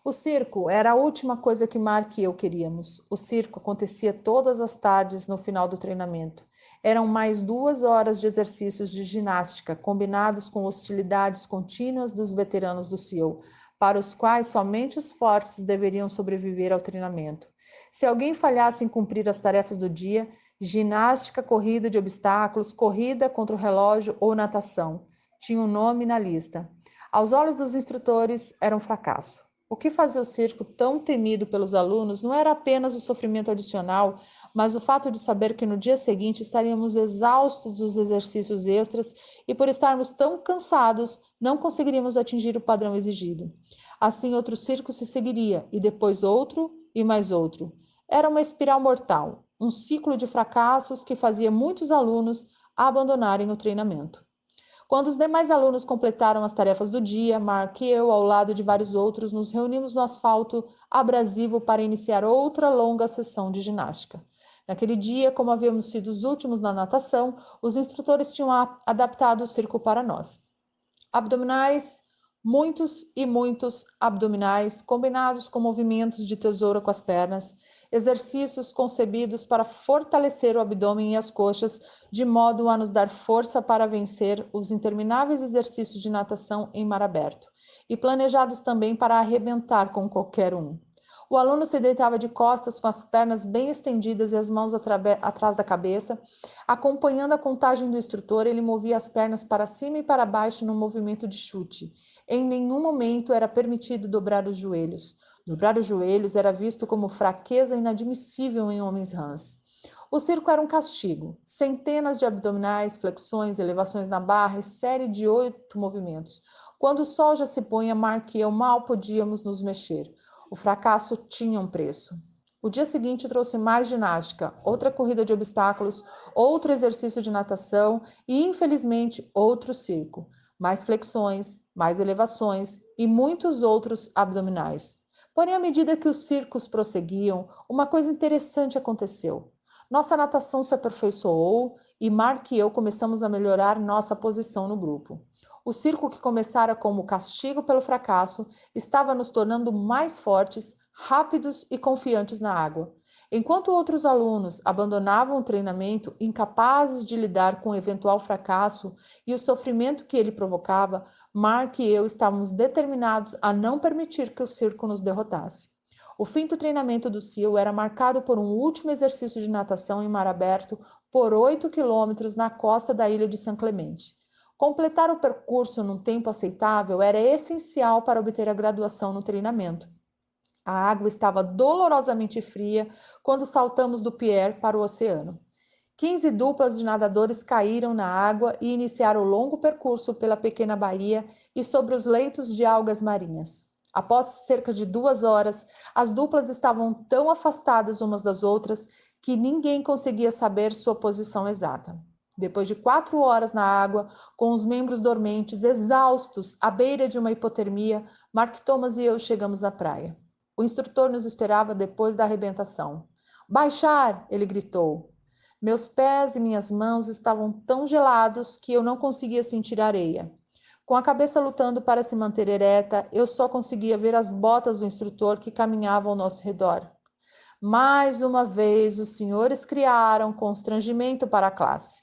O circo era a última coisa que Mark e eu queríamos. O circo acontecia todas as tardes no final do treinamento. Eram mais 2 horas de exercícios de ginástica, combinados com hostilidades contínuas dos veteranos do SEAL, para os quais somente os fortes deveriam sobreviver ao treinamento. Se alguém falhasse em cumprir as tarefas do dia, ginástica, corrida de obstáculos, corrida contra o relógio ou natação, tinha um nome na lista. Aos olhos dos instrutores, era um fracasso. O que fazia o circo tão temido pelos alunos não era apenas o sofrimento adicional, mas o fato de saber que no dia seguinte estaríamos exaustos dos exercícios extras e por estarmos tão cansados, não conseguiríamos atingir o padrão exigido. Assim, outro circo se seguiria, e depois outro e mais outro. Era uma espiral mortal, um ciclo de fracassos que fazia muitos alunos abandonarem o treinamento. Quando os demais alunos completaram as tarefas do dia, Mark e eu, ao lado de vários outros, nos reunimos no asfalto abrasivo para iniciar outra longa sessão de ginástica. Naquele dia, como havíamos sido os últimos na natação, os instrutores tinham adaptado o circo para nós. Abdominais, muitos e muitos abdominais, combinados com movimentos de tesoura com as pernas, exercícios concebidos para fortalecer o abdômen e as coxas, de modo a nos dar força para vencer os intermináveis exercícios de natação em mar aberto, e planejados também para arrebentar com qualquer um. O aluno se deitava de costas com as pernas bem estendidas e as mãos atrás da cabeça. Acompanhando a contagem do instrutor, ele movia as pernas para cima e para baixo no movimento de chute. Em nenhum momento era permitido dobrar os joelhos. Dobrar os joelhos era visto como fraqueza inadmissível em homens rãs. O circo era um castigo. Centenas de abdominais, flexões, elevações na barra e série de 8 movimentos. Quando o sol já se punha, Mark e eu mal podíamos nos mexer. O fracasso tinha um preço. O dia seguinte trouxe mais ginástica, outra corrida de obstáculos, outro exercício de natação e, infelizmente, outro circo. Mais flexões, mais elevações e muitos outros abdominais. Porém, à medida que os circos prosseguiam, uma coisa interessante aconteceu. Nossa natação se aperfeiçoou e Mark e eu começamos a melhorar nossa posição no grupo. O circo, que começara como castigo pelo fracasso, estava nos tornando mais fortes, rápidos e confiantes na água. Enquanto outros alunos abandonavam o treinamento, incapazes de lidar com o eventual fracasso e o sofrimento que ele provocava, Mark e eu estávamos determinados a não permitir que o circo nos derrotasse. O fim do treinamento do SEAL era marcado por um último exercício de natação em mar aberto por 8 quilômetros na costa da ilha de São Clemente. Completar o percurso num tempo aceitável era essencial para obter a graduação no treinamento. A água estava dolorosamente fria quando saltamos do pier para o oceano. 15 duplas de nadadores caíram na água e iniciaram o longo percurso pela pequena baía e sobre os leitos de algas marinhas. Após cerca de 2 horas, as duplas estavam tão afastadas umas das outras que ninguém conseguia saber sua posição exata. Depois de 4 horas na água, com os membros dormentes, exaustos, à beira de uma hipotermia, Mark Thomas e eu chegamos à praia. O instrutor nos esperava depois da arrebentação. "Baixar!" ele gritou. Meus pés e minhas mãos estavam tão gelados que eu não conseguia sentir a areia. Com a cabeça lutando para se manter ereta, eu só conseguia ver as botas do instrutor que caminhavam ao nosso redor. Mais uma vez, os senhores criaram constrangimento para a classe.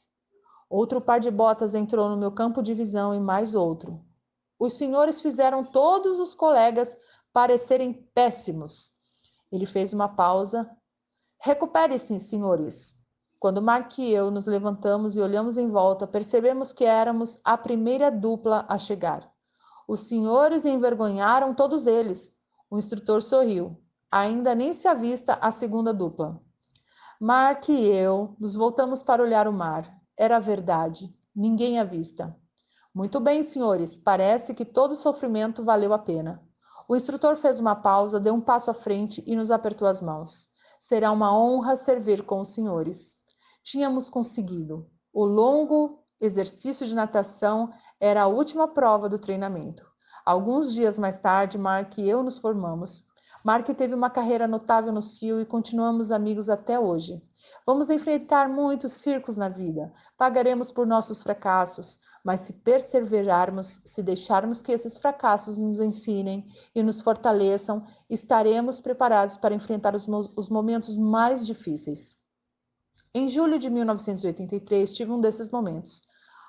Outro par de botas entrou no meu campo de visão e mais outro. Os senhores fizeram todos os colegas parecerem péssimos. Ele fez uma pausa. "Recupere-se, senhores." Quando Mark e eu nos levantamos e olhamos em volta, percebemos que éramos a primeira dupla a chegar. Os senhores envergonharam todos eles. O instrutor sorriu. Ainda nem se avista a segunda dupla. Mark e eu nos voltamos para olhar o mar. Era verdade. Ninguém avista. "Muito bem, senhores. Parece que todo o sofrimento valeu a pena." O instrutor fez uma pausa, deu um passo à frente e nos apertou as mãos. "Será uma honra servir com os senhores." Tínhamos conseguido. O longo exercício de natação era a última prova do treinamento. Alguns dias mais tarde, Mark e eu nos formamos. Mark teve uma carreira notável no SEAL e continuamos amigos até hoje. Vamos enfrentar muitos circos na vida. Pagaremos por nossos fracassos, mas se perseverarmos, se deixarmos que esses fracassos nos ensinem e nos fortaleçam, estaremos preparados para enfrentar os momentos mais difíceis. Em julho de 1983, tive um desses momentos.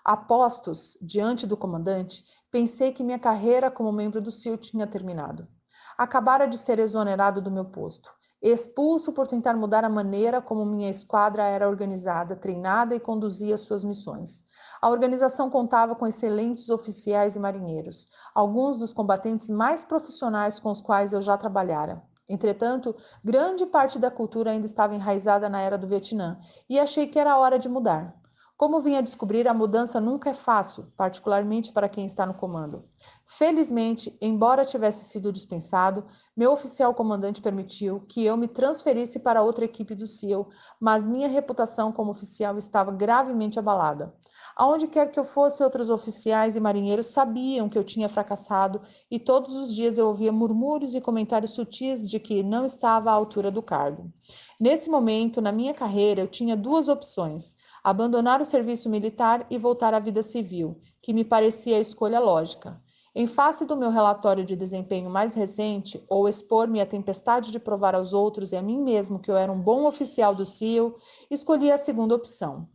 Apostos diante do comandante, pensei que minha carreira como membro do SEAL tinha terminado. Acabara de ser exonerado do meu posto, expulso por tentar mudar a maneira como minha esquadra era organizada, treinada e conduzia suas missões. A organização contava com excelentes oficiais e marinheiros, alguns dos combatentes mais profissionais com os quais eu já trabalhara. Entretanto, grande parte da cultura ainda estava enraizada na era do Vietnã e achei que era hora de mudar. Como vim a descobrir, a mudança nunca é fácil, particularmente para quem está no comando. Felizmente, embora tivesse sido dispensado, meu oficial comandante permitiu que eu me transferisse para outra equipe do SEAL, mas minha reputação como oficial estava gravemente abalada. Aonde quer que eu fosse, outros oficiais e marinheiros sabiam que eu tinha fracassado e todos os dias eu ouvia murmúrios e comentários sutis de que não estava à altura do cargo. Nesse momento, na minha carreira, eu tinha 2 opções: abandonar o serviço militar e voltar à vida civil, que me parecia a escolha lógica. Em face do meu relatório de desempenho mais recente, ou expor-me à tempestade de provar aos outros e a mim mesmo que eu era um bom oficial do SEAL, escolhi a segunda opção.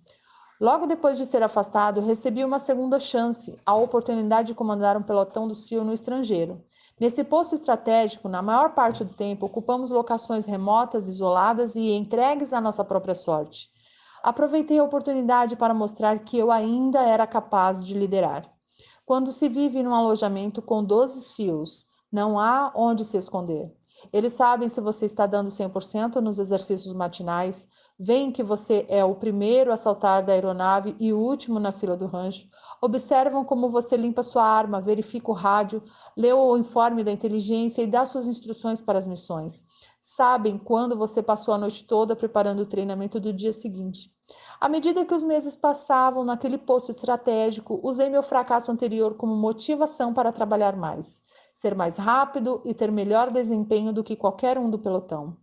Logo depois de ser afastado, recebi uma segunda chance, a oportunidade de comandar um pelotão do SEAL no estrangeiro. Nesse posto estratégico, na maior parte do tempo, ocupamos locações remotas, isoladas e entregues à nossa própria sorte. Aproveitei a oportunidade para mostrar que eu ainda era capaz de liderar. Quando se vive num alojamento com 12 SEALs, não há onde se esconder. Eles sabem se você está dando 100% nos exercícios matinais, veem que você é o primeiro a saltar da aeronave e o último na fila do rancho, observam como você limpa sua arma, verifica o rádio, lê o informe da inteligência e dá suas instruções para as missões. Sabem quando você passou a noite toda preparando o treinamento do dia seguinte. À medida que os meses passavam naquele posto estratégico, usei meu fracasso anterior como motivação para trabalhar mais, ser mais rápido e ter melhor desempenho do que qualquer um do pelotão.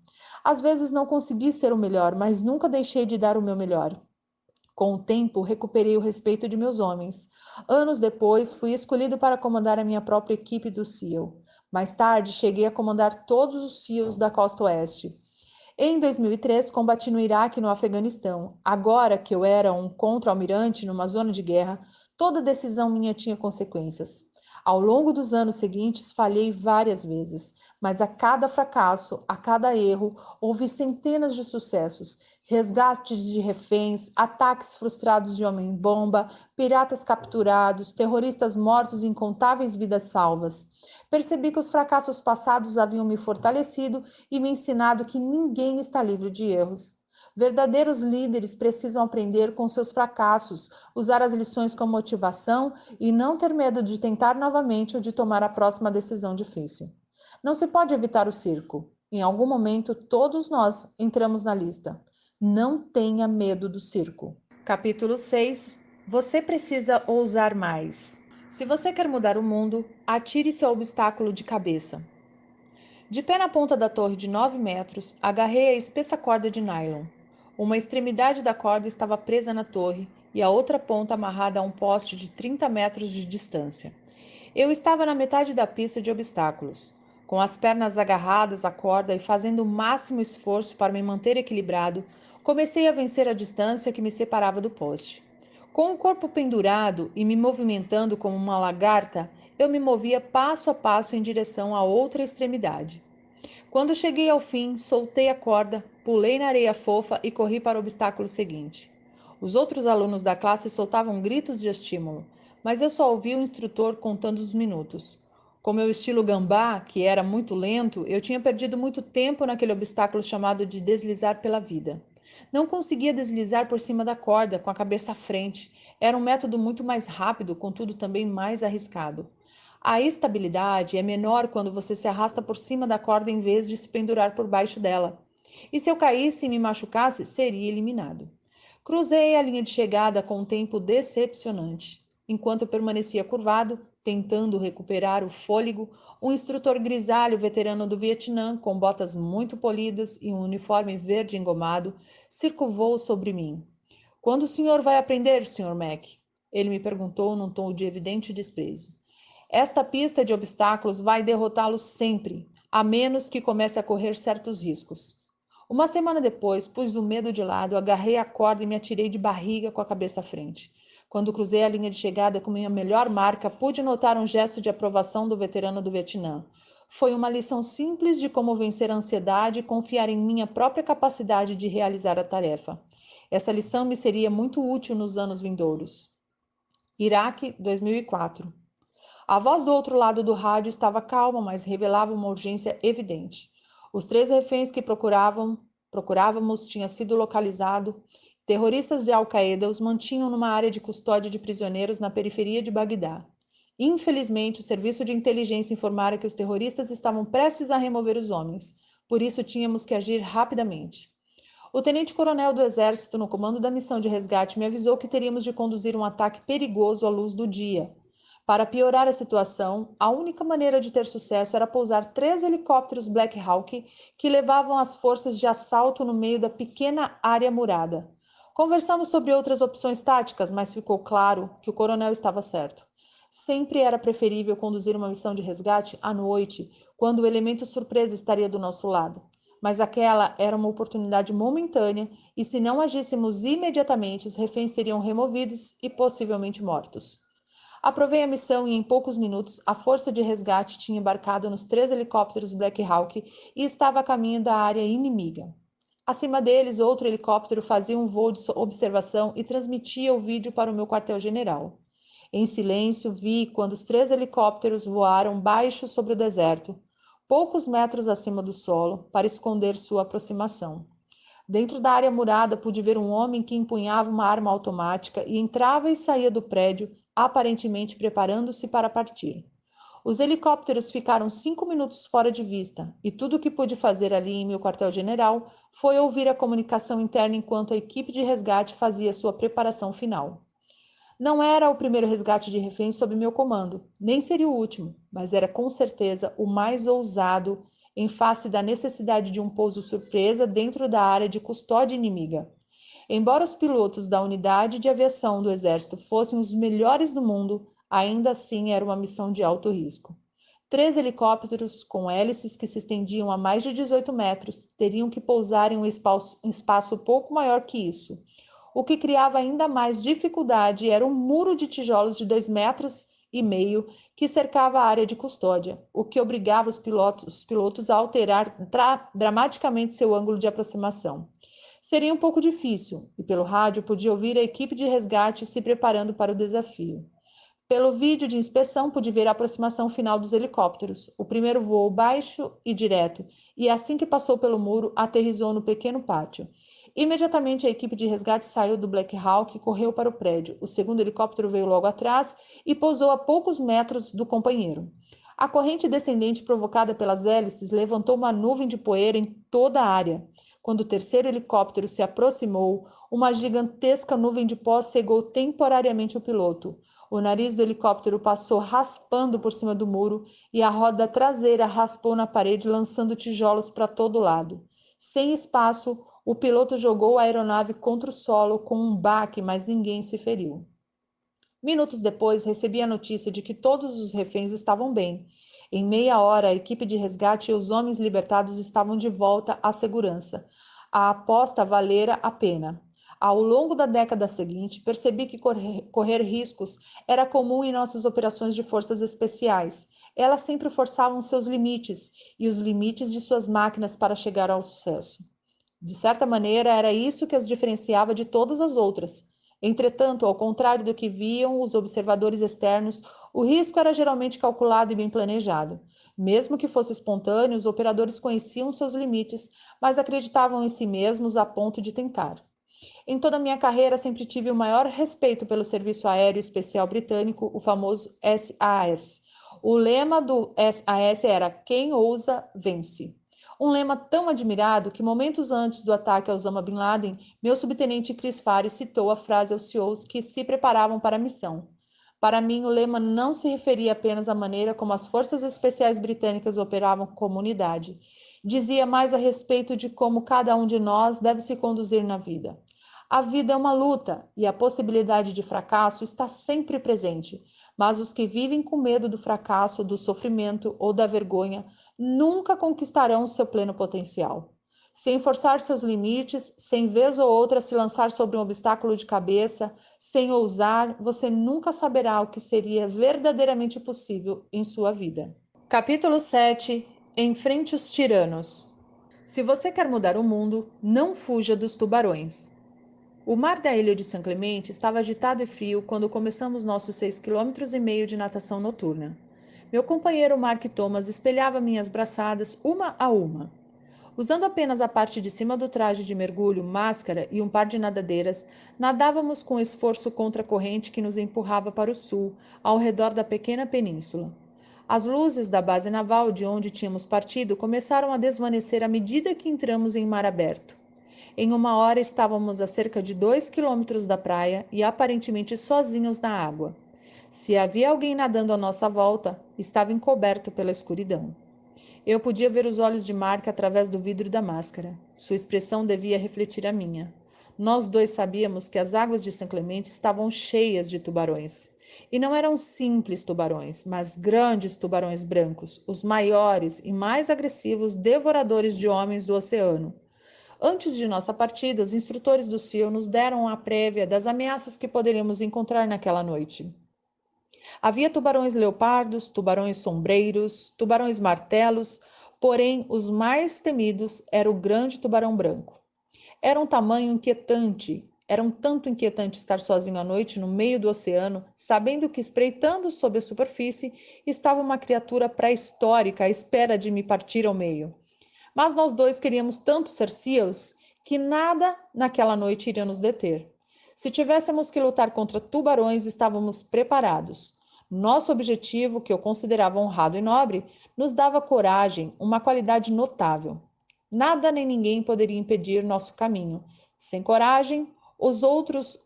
Às vezes não consegui ser o melhor, mas nunca deixei de dar o meu melhor. Com o tempo, recuperei o respeito de meus homens. Anos depois, fui escolhido para comandar a minha própria equipe do SEAL. Mais tarde, cheguei a comandar todos os SEALs da costa oeste. Em 2003, combati no Iraque e no Afeganistão. Agora que eu era um contra-almirante numa zona de guerra, toda decisão minha tinha consequências. Ao longo dos anos seguintes, falhei várias vezes, mas a cada fracasso, a cada erro, houve centenas de sucessos, resgates de reféns, ataques frustrados de homem-bomba, piratas capturados, terroristas mortos e incontáveis vidas salvas. Percebi que os fracassos passados haviam me fortalecido e me ensinado que ninguém está livre de erros. Verdadeiros líderes precisam aprender com seus fracassos, usar as lições como motivação e não ter medo de tentar novamente ou de tomar a próxima decisão difícil. Não se pode evitar o circo. Em algum momento, todos nós entramos na lista. Não tenha medo do circo. Capítulo 6. Você precisa ousar mais. Se você quer mudar o mundo, atire seu obstáculo de cabeça. De pé na ponta da torre de 9 metros, agarrei a espessa corda de nylon. Uma extremidade da corda estava presa na torre e a outra ponta amarrada a um poste de 30 metros de distância. Eu estava na metade da pista de obstáculos. Com as pernas agarradas à corda e fazendo o máximo esforço para me manter equilibrado, comecei a vencer a distância que me separava do poste. Com o corpo pendurado e me movimentando como uma lagarta, eu me movia passo a passo em direção à outra extremidade. Quando cheguei ao fim, soltei a corda, pulei na areia fofa e corri para o obstáculo seguinte. Os outros alunos da classe soltavam gritos de estímulo, mas eu só ouvi o instrutor contando os minutos. Com meu estilo gambá, que era muito lento, eu tinha perdido muito tempo naquele obstáculo chamado de deslizar pela vida. Não conseguia deslizar por cima da corda, com a cabeça à frente. Era um método muito mais rápido, contudo também mais arriscado. A estabilidade é menor quando você se arrasta por cima da corda em vez de se pendurar por baixo dela. E se eu caísse e me machucasse, seria eliminado. Cruzei a linha de chegada com um tempo decepcionante. Enquanto eu permanecia curvado, tentando recuperar o fôlego, um instrutor grisalho veterano do Vietnã, com botas muito polidas e um uniforme verde engomado, circulou sobre mim. Quando o senhor vai aprender, Sr. Mac? Ele me perguntou num tom de evidente desprezo. Esta pista de obstáculos vai derrotá-lo sempre, a menos que comece a correr certos riscos. Uma semana depois, pus o medo de lado, agarrei a corda e me atirei de barriga com a cabeça à frente. Quando cruzei a linha de chegada com minha melhor marca, pude notar um gesto de aprovação do veterano do Vietnã. Foi uma lição simples de como vencer a ansiedade e confiar em minha própria capacidade de realizar a tarefa. Essa lição me seria muito útil nos anos vindouros. Iraque, 2004. A voz do outro lado do rádio estava calma, mas revelava uma urgência evidente. Os 3 reféns que procurávamos tinham sido localizados. Terroristas de Al-Qaeda os mantinham numa área de custódia de prisioneiros na periferia de Bagdá. Infelizmente, o serviço de inteligência informara que os terroristas estavam prestes a remover os homens. Por isso, tínhamos que agir rapidamente. O tenente-coronel do Exército, no comando da missão de resgate, me avisou que teríamos de conduzir um ataque perigoso à luz do dia. Para piorar a situação, a única maneira de ter sucesso era pousar 3 helicópteros Black Hawk que levavam as forças de assalto no meio da pequena área murada. Conversamos sobre outras opções táticas, mas ficou claro que o coronel estava certo. Sempre era preferível conduzir uma missão de resgate à noite, quando o elemento surpresa estaria do nosso lado. Mas aquela era uma oportunidade momentânea e, se não agíssemos imediatamente, os reféns seriam removidos e possivelmente mortos. Aprovei a missão e, em poucos minutos, a força de resgate tinha embarcado nos 3 helicópteros Black Hawk e estava a caminho da área inimiga. Acima deles, outro helicóptero fazia um voo de observação e transmitia o vídeo para o meu quartel-general. Em silêncio, vi quando os 3 helicópteros voaram baixo sobre o deserto. poucos metros acima do solo, para esconder sua aproximação. Dentro da área murada, pude ver um homem que empunhava uma arma automática e entrava e saía do prédio, aparentemente preparando-se para partir. Os helicópteros ficaram 5 minutos fora de vista, e tudo o que pude fazer ali em meu quartel-general foi ouvir a comunicação interna enquanto a equipe de resgate fazia sua preparação final. Não era o primeiro resgate de reféns sob meu comando, nem seria o último, mas era com certeza o mais ousado em face da necessidade de um pouso surpresa dentro da área de custódia inimiga. Embora os pilotos da unidade de aviação do Exército fossem os melhores do mundo, ainda assim era uma missão de alto risco. 3 helicópteros com hélices que se estendiam a mais de 18 metros teriam que pousar em um espaço pouco maior que isso. O que criava ainda mais dificuldade era um muro de tijolos de 2,5 metros que cercava a área de custódia, o que obrigava os pilotos a alterar dramaticamente seu ângulo de aproximação. Seria um pouco difícil, e pelo rádio podia ouvir a equipe de resgate se preparando para o desafio. Pelo vídeo de inspeção, pude ver a aproximação final dos helicópteros. O primeiro voou baixo e direto, e assim que passou pelo muro, aterrissou no pequeno pátio. Imediatamente, a equipe de resgate saiu do Black Hawk e correu para o prédio. O segundo helicóptero veio logo atrás e pousou a poucos metros do companheiro. A corrente descendente provocada pelas hélices levantou uma nuvem de poeira em toda a área. Quando o terceiro helicóptero se aproximou, uma gigantesca nuvem de pó cegou temporariamente o piloto. O nariz do helicóptero passou raspando por cima do muro e a roda traseira raspou na parede, lançando tijolos para todo lado. Sem espaço, o piloto jogou a aeronave contra o solo com um baque, mas ninguém se feriu. Minutos depois, recebi a notícia de que todos os reféns estavam bem. Em meia hora, a equipe de resgate e os homens libertados estavam de volta à segurança. A aposta valera a pena. Ao longo da década seguinte, percebi que correr riscos era comum em nossas operações de forças especiais. Elas sempre forçavam seus limites e os limites de suas máquinas para chegar ao sucesso. De certa maneira, era isso que as diferenciava de todas as outras. Entretanto, ao contrário do que viam os observadores externos, o risco era geralmente calculado e bem planejado. Mesmo que fosse espontâneo, os operadores conheciam seus limites, mas acreditavam em si mesmos a ponto de tentar. Em toda a minha carreira, sempre tive o maior respeito pelo Serviço Aéreo Especial Britânico, o famoso SAS. O lema do SAS era "Quem ousa, vence". Um lema tão admirado que, momentos antes do ataque a Osama Bin Laden, meu subtenente Chris Fares citou a frase aos CEOs que se preparavam para a missão. Para mim, o lema não se referia apenas à maneira como as forças especiais britânicas operavam como unidade. Dizia mais a respeito de como cada um de nós deve se conduzir na vida. A vida é uma luta e a possibilidade de fracasso está sempre presente, mas os que vivem com medo do fracasso, do sofrimento ou da vergonha nunca conquistarão seu pleno potencial. Sem forçar seus limites, sem vez ou outra se lançar sobre um obstáculo de cabeça, sem ousar, você nunca saberá o que seria verdadeiramente possível em sua vida. Capítulo 7. Enfrente os tiranos. Se você quer mudar o mundo, não fuja dos tubarões. O mar da ilha de São Clemente estava agitado e frio quando começamos nossos 6,5 km de natação noturna. Meu companheiro Mark Thomas espelhava minhas braçadas uma a uma. Usando apenas a parte de cima do traje de mergulho, máscara e um par de nadadeiras, nadávamos com esforço contra a corrente que nos empurrava para o sul, ao redor da pequena península. As luzes da base naval de onde tínhamos partido começaram a desvanecer à medida que entramos em mar aberto. Em 1 hora estávamos a cerca de 2 quilômetros da praia e aparentemente sozinhos na água. Se havia alguém nadando à nossa volta, estava encoberto pela escuridão. Eu podia ver os olhos de Mark através do vidro da máscara. Sua expressão devia refletir a minha. Nós dois sabíamos que as águas de São Clemente estavam cheias de tubarões. E não eram simples tubarões, mas grandes tubarões brancos, os maiores e mais agressivos devoradores de homens do oceano. Antes de nossa partida, os instrutores do CIO nos deram a prévia das ameaças que poderíamos encontrar naquela noite. Havia tubarões leopardos, tubarões sombreiros, tubarões martelos, porém os mais temidos era o grande tubarão branco. Era um tamanho inquietante, Era um tanto inquietante estar sozinho à noite no meio do oceano, sabendo que, espreitando sob a superfície, estava uma criatura pré-histórica à espera de me partir ao meio. Mas nós dois queríamos tanto ser seals que nada naquela noite iria nos deter. Se tivéssemos que lutar contra tubarões, estávamos preparados. Nosso objetivo, que eu considerava honrado e nobre, nos dava coragem, uma qualidade notável. Nada nem ninguém poderia impedir nosso caminho. Sem coragem, os outros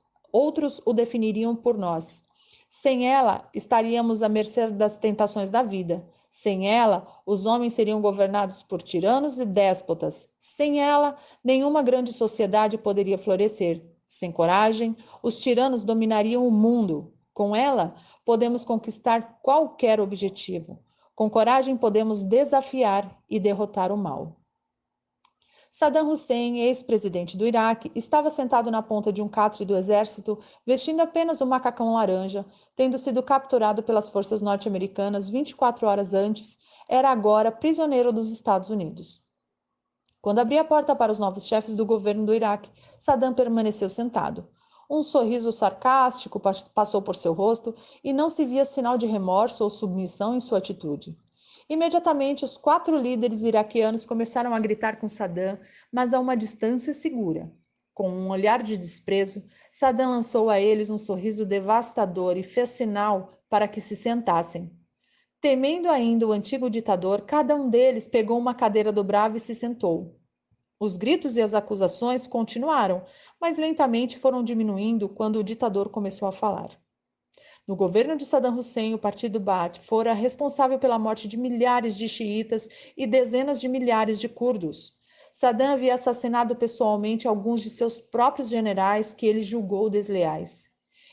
o definiriam por nós. Sem ela, estaríamos à mercê das tentações da vida. Sem ela, os homens seriam governados por tiranos e déspotas. Sem ela, nenhuma grande sociedade poderia florescer. Sem coragem, os tiranos dominariam o mundo. Com ela, podemos conquistar qualquer objetivo. Com coragem, podemos desafiar e derrotar o mal. Saddam Hussein, ex-presidente do Iraque, estava sentado na ponta de um catre do exército, vestindo apenas um macacão laranja, tendo sido capturado pelas forças norte-americanas 24 horas antes, era agora prisioneiro dos Estados Unidos. Quando abri a porta para os novos chefes do governo do Iraque, Saddam permaneceu sentado. Um sorriso sarcástico passou por seu rosto e não se via sinal de remorso ou submissão em sua atitude. Imediatamente, os 4 líderes iraquianos começaram a gritar com Saddam, mas a uma distância segura. Com um olhar de desprezo, Saddam lançou a eles um sorriso devastador e fez sinal para que se sentassem. Temendo ainda o antigo ditador, cada um deles pegou uma cadeira dobrável e se sentou. Os gritos e as acusações continuaram, mas lentamente foram diminuindo quando o ditador começou a falar. No governo de Saddam Hussein, o partido Baath fora responsável pela morte de milhares de xiitas e dezenas de milhares de curdos. Saddam havia assassinado pessoalmente alguns de seus próprios generais que ele julgou desleais.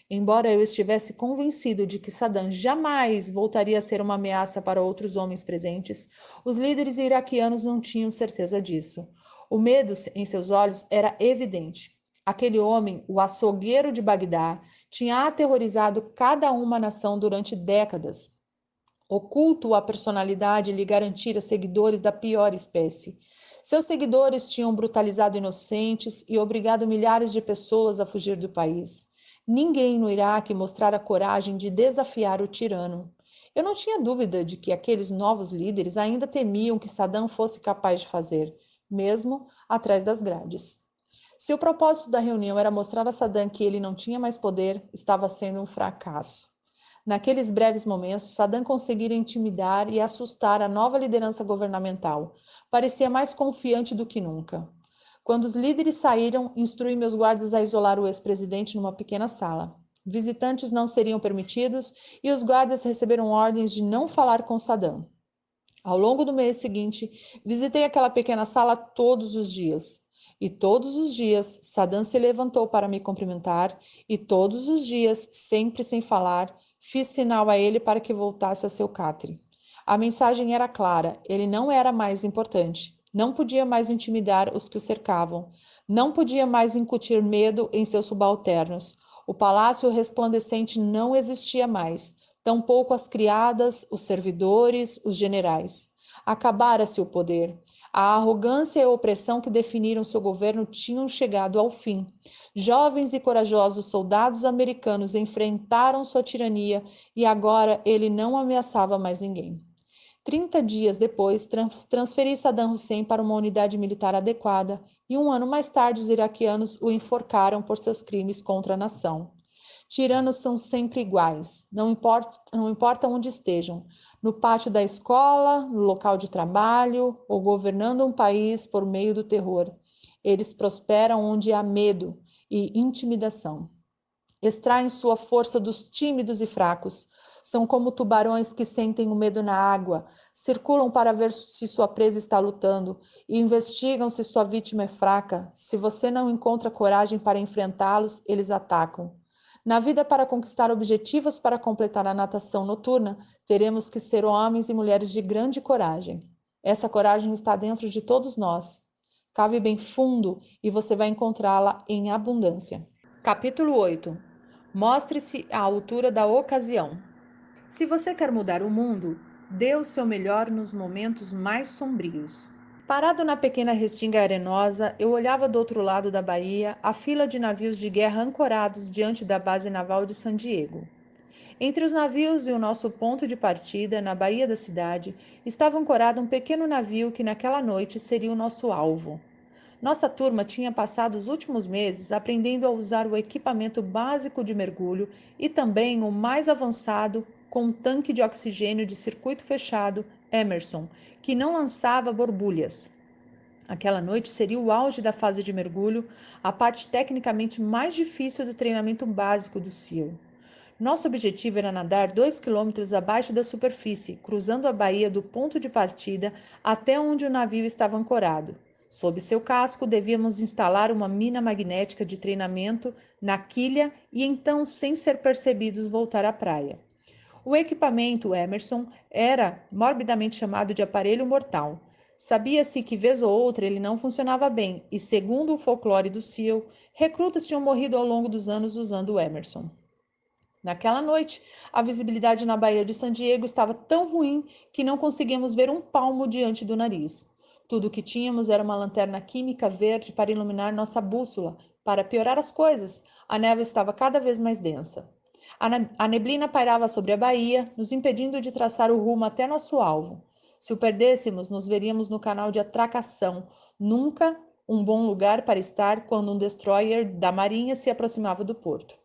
Embora eu estivesse convencido de que Saddam jamais voltaria a ser uma ameaça para outros homens presentes, os líderes iraquianos não tinham certeza disso. O medo em seus olhos era evidente. Aquele homem, o açougueiro de Bagdá, tinha aterrorizado cada uma nação durante décadas. Oculto à personalidade lhe garantira seguidores da pior espécie. Seus seguidores tinham brutalizado inocentes e obrigado milhares de pessoas a fugir do país. Ninguém no Iraque mostrara coragem de desafiar o tirano. Eu não tinha dúvida de que aqueles novos líderes ainda temiam que Saddam fosse capaz de fazer, mesmo atrás das grades. Se o propósito da reunião era mostrar a Saddam que ele não tinha mais poder, estava sendo um fracasso. Naqueles breves momentos, Saddam conseguira intimidar e assustar a nova liderança governamental. Parecia mais confiante do que nunca. Quando os líderes saíram, instruí meus guardas a isolar o ex-presidente numa pequena sala. Visitantes não seriam permitidos e os guardas receberam ordens de não falar com Saddam. Ao longo do mês seguinte, visitei aquela pequena sala todos os dias. E todos os dias, Saddam se levantou para me cumprimentar, e todos os dias, sempre sem falar, fiz sinal a ele para que voltasse a seu catre. A mensagem era clara: ele não era mais importante, não podia mais intimidar os que o cercavam, não podia mais incutir medo em seus subalternos. O palácio resplandecente não existia mais, tampouco as criadas, os servidores, os generais. Acabara-se o poder. A arrogância e a opressão que definiram seu governo tinham chegado ao fim. Jovens e corajosos soldados americanos enfrentaram sua tirania e agora ele não ameaçava mais ninguém. 30 dias depois, transferi Saddam Hussein para uma unidade militar adequada e 1 ano mais tarde os iraquianos o enforcaram por seus crimes contra a nação. Tiranos são sempre iguais, não importa onde estejam, no pátio da escola, no local de trabalho ou governando um país por meio do terror. Eles prosperam onde há medo e intimidação. Extraem sua força dos tímidos e fracos. São como tubarões que sentem o medo na água, circulam para ver se sua presa está lutando e investigam se sua vítima é fraca. Se você não encontra coragem para enfrentá-los, eles atacam. Na vida, para conquistar objetivos para completar a natação noturna, teremos que ser homens e mulheres de grande coragem. Essa coragem está dentro de todos nós. Cave bem fundo e você vai encontrá-la em abundância. Capítulo 8. Mostre-se à altura da ocasião. Se você quer mudar o mundo, dê o seu melhor nos momentos mais sombrios. Parado na pequena restinga arenosa, eu olhava do outro lado da baía a fila de navios de guerra ancorados diante da base naval de San Diego. Entre os navios e o nosso ponto de partida, na baía da cidade, estava ancorado um pequeno navio que naquela noite seria o nosso alvo. Nossa turma tinha passado os últimos meses aprendendo a usar o equipamento básico de mergulho e também o mais avançado com um tanque de oxigênio de circuito fechado Emerson, que não lançava borbulhas. Aquela noite seria o auge da fase de mergulho, a parte tecnicamente mais difícil do treinamento básico do SEAL. Nosso objetivo era nadar 2 quilômetros abaixo da superfície, cruzando a baía do ponto de partida até onde o navio estava ancorado. Sob seu casco, devíamos instalar uma mina magnética de treinamento na quilha e então, sem ser percebidos, voltar à praia. O equipamento Emerson era morbidamente chamado de aparelho mortal. Sabia-se que vez ou outra ele não funcionava bem e, segundo o folclore do SEAL, recrutas tinham morrido ao longo dos anos usando o Emerson. Naquela noite, a visibilidade na Baía de San Diego estava tão ruim que não conseguíamos ver um palmo diante do nariz. Tudo o que tínhamos era uma lanterna química verde para iluminar nossa bússola. Para piorar as coisas, a névoa estava cada vez mais densa. A neblina pairava sobre a baía, nos impedindo de traçar o rumo até nosso alvo. Se o perdêssemos, nos veríamos no canal de atracação, nunca um bom lugar para estar quando um destroyer da marinha se aproximava do porto.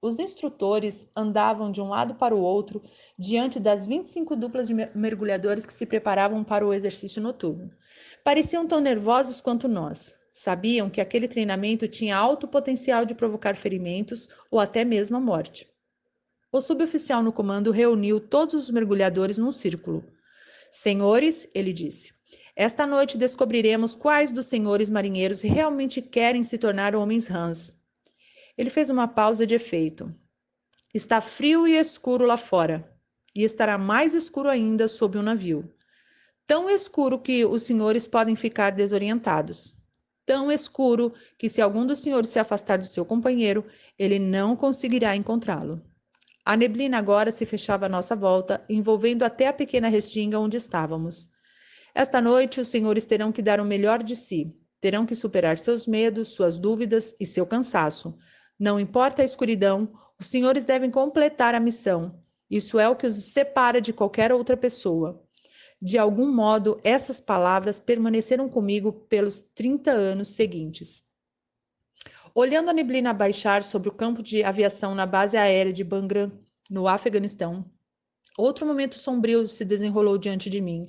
Os instrutores andavam de um lado para o outro diante das 25 duplas de mergulhadores que se preparavam para o exercício noturno. Pareciam tão nervosos quanto nós. Sabiam que aquele treinamento tinha alto potencial de provocar ferimentos ou até mesmo a morte. O suboficial no comando reuniu todos os mergulhadores num círculo. Senhores, ele disse, esta noite descobriremos quais dos senhores marinheiros realmente querem se tornar homens rãs. Ele fez uma pausa de efeito. Está frio e escuro lá fora, e estará mais escuro ainda sob o navio. Tão escuro que os senhores podem ficar desorientados. Tão escuro que, se algum dos senhores se afastar do seu companheiro, ele não conseguirá encontrá-lo. A neblina agora se fechava à nossa volta, envolvendo até a pequena restinga onde estávamos. Esta noite, os senhores terão que dar o melhor de si. Terão que superar seus medos, suas dúvidas e seu cansaço. Não importa a escuridão, os senhores devem completar a missão. Isso é o que os separa de qualquer outra pessoa. De algum modo, essas palavras permaneceram comigo pelos 30 anos seguintes. Olhando a neblina baixar sobre o campo de aviação na base aérea de Bagram, no Afeganistão, outro momento sombrio se desenrolou diante de mim.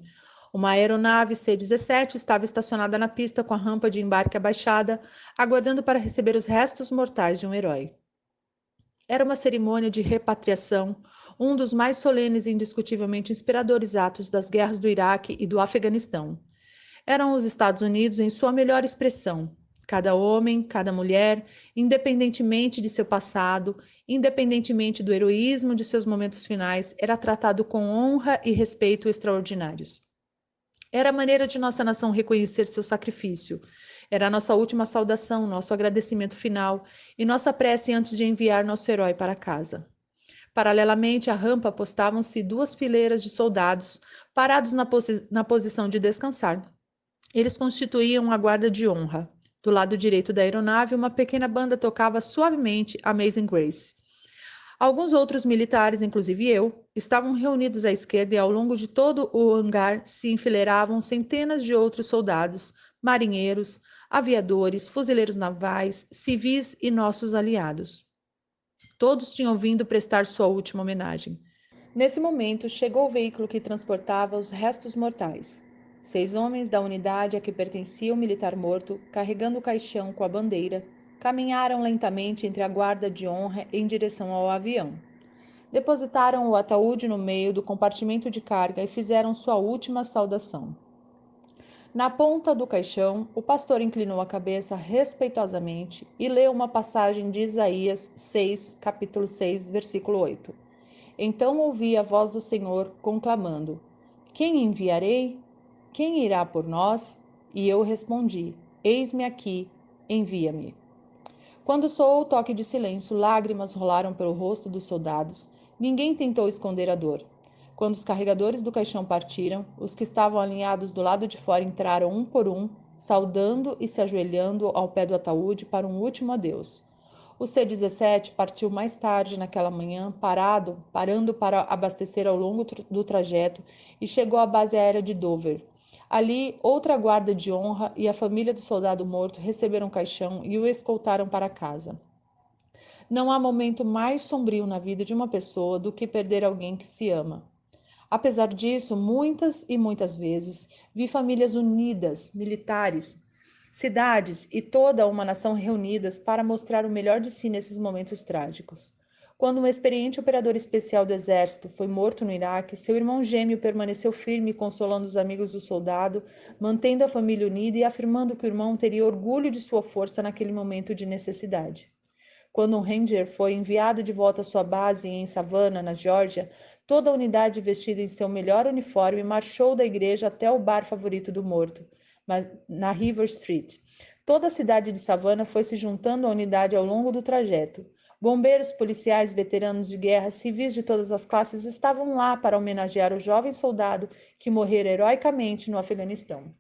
Uma aeronave C-17 estava estacionada na pista com a rampa de embarque abaixada, aguardando para receber os restos mortais de um herói. Era uma cerimônia de repatriação, um dos mais solenes e indiscutivelmente inspiradores atos das guerras do Iraque e do Afeganistão. Eram os Estados Unidos em sua melhor expressão. Cada homem, cada mulher, independentemente de seu passado, independentemente do heroísmo de seus momentos finais, era tratado com honra e respeito extraordinários. Era a maneira de nossa nação reconhecer seu sacrifício. Era a nossa última saudação, nosso agradecimento final e nossa prece antes de enviar nosso herói para casa. Paralelamente à rampa postavam-se 2 fileiras de soldados, parados na posição de descansar. Eles constituíam a guarda de honra. Do lado direito da aeronave, uma pequena banda tocava suavemente Amazing Grace. Alguns outros militares, inclusive eu, estavam reunidos à esquerda e ao longo de todo o hangar se enfileiravam centenas de outros soldados, marinheiros, aviadores, fuzileiros navais, civis e nossos aliados. Todos tinham vindo prestar sua última homenagem. Nesse momento, chegou o veículo que transportava os restos mortais. 6 homens da unidade a que pertencia o militar morto, carregando o caixão com a bandeira, caminharam lentamente entre a guarda de honra em direção ao avião. Depositaram o ataúde no meio do compartimento de carga e fizeram sua última saudação. Na ponta do caixão, o pastor inclinou a cabeça respeitosamente e leu uma passagem de Isaías 6, capítulo 6, versículo 8. Então ouvi a voz do Senhor conclamando: Quem enviarei? Quem irá por nós? E eu respondi: Eis-me aqui, envia-me. Quando soou o toque de silêncio, lágrimas rolaram pelo rosto dos soldados. Ninguém tentou esconder a dor. Quando os carregadores do caixão partiram, os que estavam alinhados do lado de fora entraram um por um, saudando e se ajoelhando ao pé do ataúde para um último adeus. O C-17 partiu mais tarde naquela manhã, parando para abastecer ao longo do trajeto e chegou à base aérea de Dover. Ali, outra guarda de honra e a família do soldado morto receberam o caixão e o escoltaram para casa. Não há momento mais sombrio na vida de uma pessoa do que perder alguém que se ama. Apesar disso, muitas e muitas vezes vi famílias unidas, militares, cidades e toda uma nação reunidas para mostrar o melhor de si nesses momentos trágicos. Quando um experiente operador especial do exército foi morto no Iraque, seu irmão gêmeo permaneceu firme, consolando os amigos do soldado, mantendo a família unida e afirmando que o irmão teria orgulho de sua força naquele momento de necessidade. Quando um Ranger foi enviado de volta à sua base em Savannah, na Geórgia, toda a unidade vestida em seu melhor uniforme marchou da igreja até o bar favorito do morto, na River Street. Toda a cidade de Savannah foi se juntando à unidade ao longo do trajeto. Bombeiros, policiais, veteranos de guerra, civis de todas as classes estavam lá para homenagear o jovem soldado que morrera heroicamente no Afeganistão.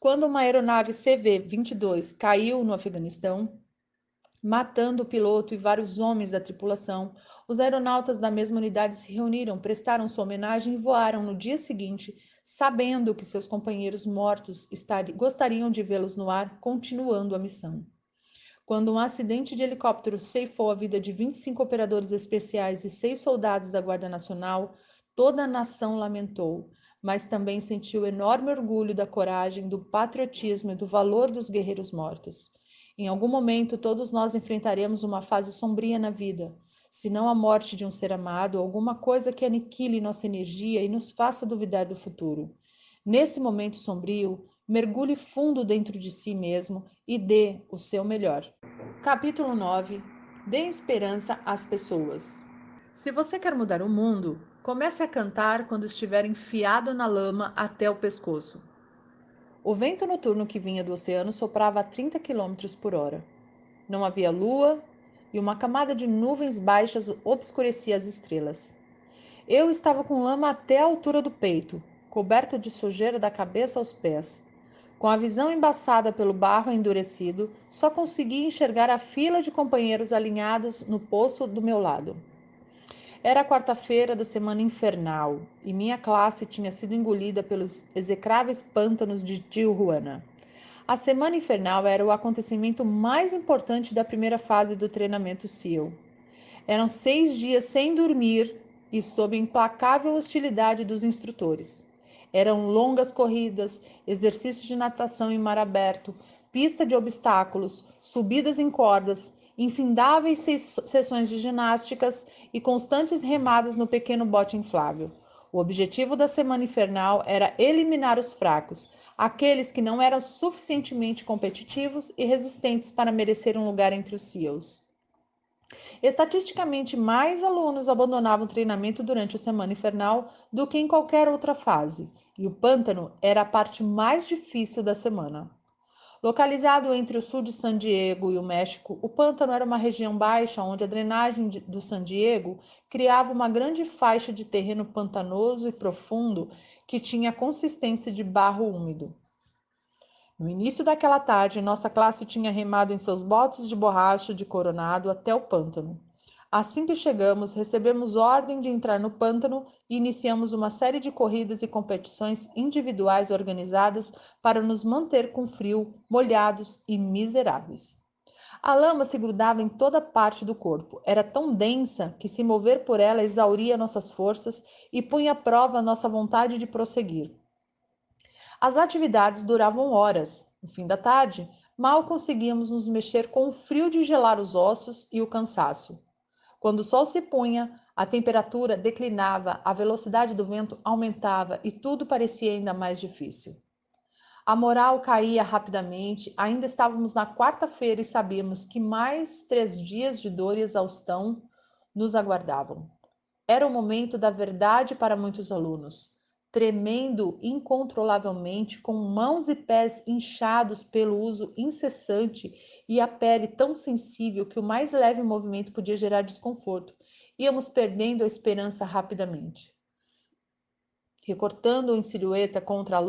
Quando uma aeronave CV-22 caiu no Afeganistão, matando o piloto e vários homens da tripulação, os aeronautas da mesma unidade se reuniram, prestaram sua homenagem e voaram no dia seguinte, sabendo que seus companheiros mortos gostariam de vê-los no ar, continuando a missão. Quando um acidente de helicóptero ceifou a vida de 25 operadores especiais e 6 soldados da Guarda Nacional, toda a nação lamentou, mas também sentiu enorme orgulho da coragem, do patriotismo e do valor dos guerreiros mortos. Em algum momento, todos nós enfrentaremos uma fase sombria na vida, se não a morte de um ser amado, alguma coisa que aniquile nossa energia e nos faça duvidar do futuro. Nesse momento sombrio, mergulhe fundo dentro de si mesmo e dê o seu melhor. Capítulo 9. Dê esperança às pessoas. Se você quer mudar o mundo, comece a cantar quando estiver enfiado na lama até o pescoço. O vento noturno que vinha do oceano soprava a 30 km por hora. Não havia lua e uma camada de nuvens baixas obscurecia as estrelas. Eu estava com lama até a altura do peito, coberto de sujeira da cabeça aos pés. Com a visão embaçada pelo barro endurecido, só conseguia enxergar a fila de companheiros alinhados no poço do meu lado. Era a quarta-feira da semana infernal e minha classe tinha sido engolida pelos execráveis pântanos de Tijuana. A semana infernal era o acontecimento mais importante da primeira fase do treinamento SEAL. Eram 6 dias sem dormir e sob implacável hostilidade dos instrutores. Eram longas corridas, exercícios de natação em mar aberto, pista de obstáculos, subidas em cordas, infindáveis sessões de ginásticas e constantes remadas no pequeno bote inflável. O objetivo da semana infernal era eliminar os fracos, aqueles que não eram suficientemente competitivos e resistentes para merecer um lugar entre os SEALs. Estatisticamente, mais alunos abandonavam o treinamento durante a semana infernal do que em qualquer outra fase, e o pântano era a parte mais difícil da semana. Localizado entre o sul de San Diego e o México, o pântano era uma região baixa onde a drenagem do San Diego criava uma grande faixa de terreno pantanoso e profundo que tinha consistência de barro úmido. No início daquela tarde, nossa classe tinha remado em seus botes de borracha de Coronado até o pântano. Assim que chegamos, recebemos ordem de entrar no pântano e iniciamos uma série de corridas e competições individuais organizadas para nos manter com frio, molhados e miseráveis. A lama se grudava em toda parte do corpo. Era tão densa que se mover por ela exauria nossas forças e punha à prova nossa vontade de prosseguir. As atividades duravam horas. No fim da tarde, mal conseguíamos nos mexer com o frio de gelar os ossos e o cansaço. Quando o sol se punha, a temperatura declinava, a velocidade do vento aumentava e tudo parecia ainda mais difícil. A moral caía rapidamente, ainda estávamos na quarta-feira e sabíamos que mais 3 dias de dor e exaustão nos aguardavam. Era o momento da verdade para muitos alunos, tremendo incontrolavelmente, com mãos e pés inchados pelo uso incessante e a pele tão sensível que o mais leve movimento podia gerar desconforto. Íamos perdendo a esperança rapidamente. Recortado em silhueta contra a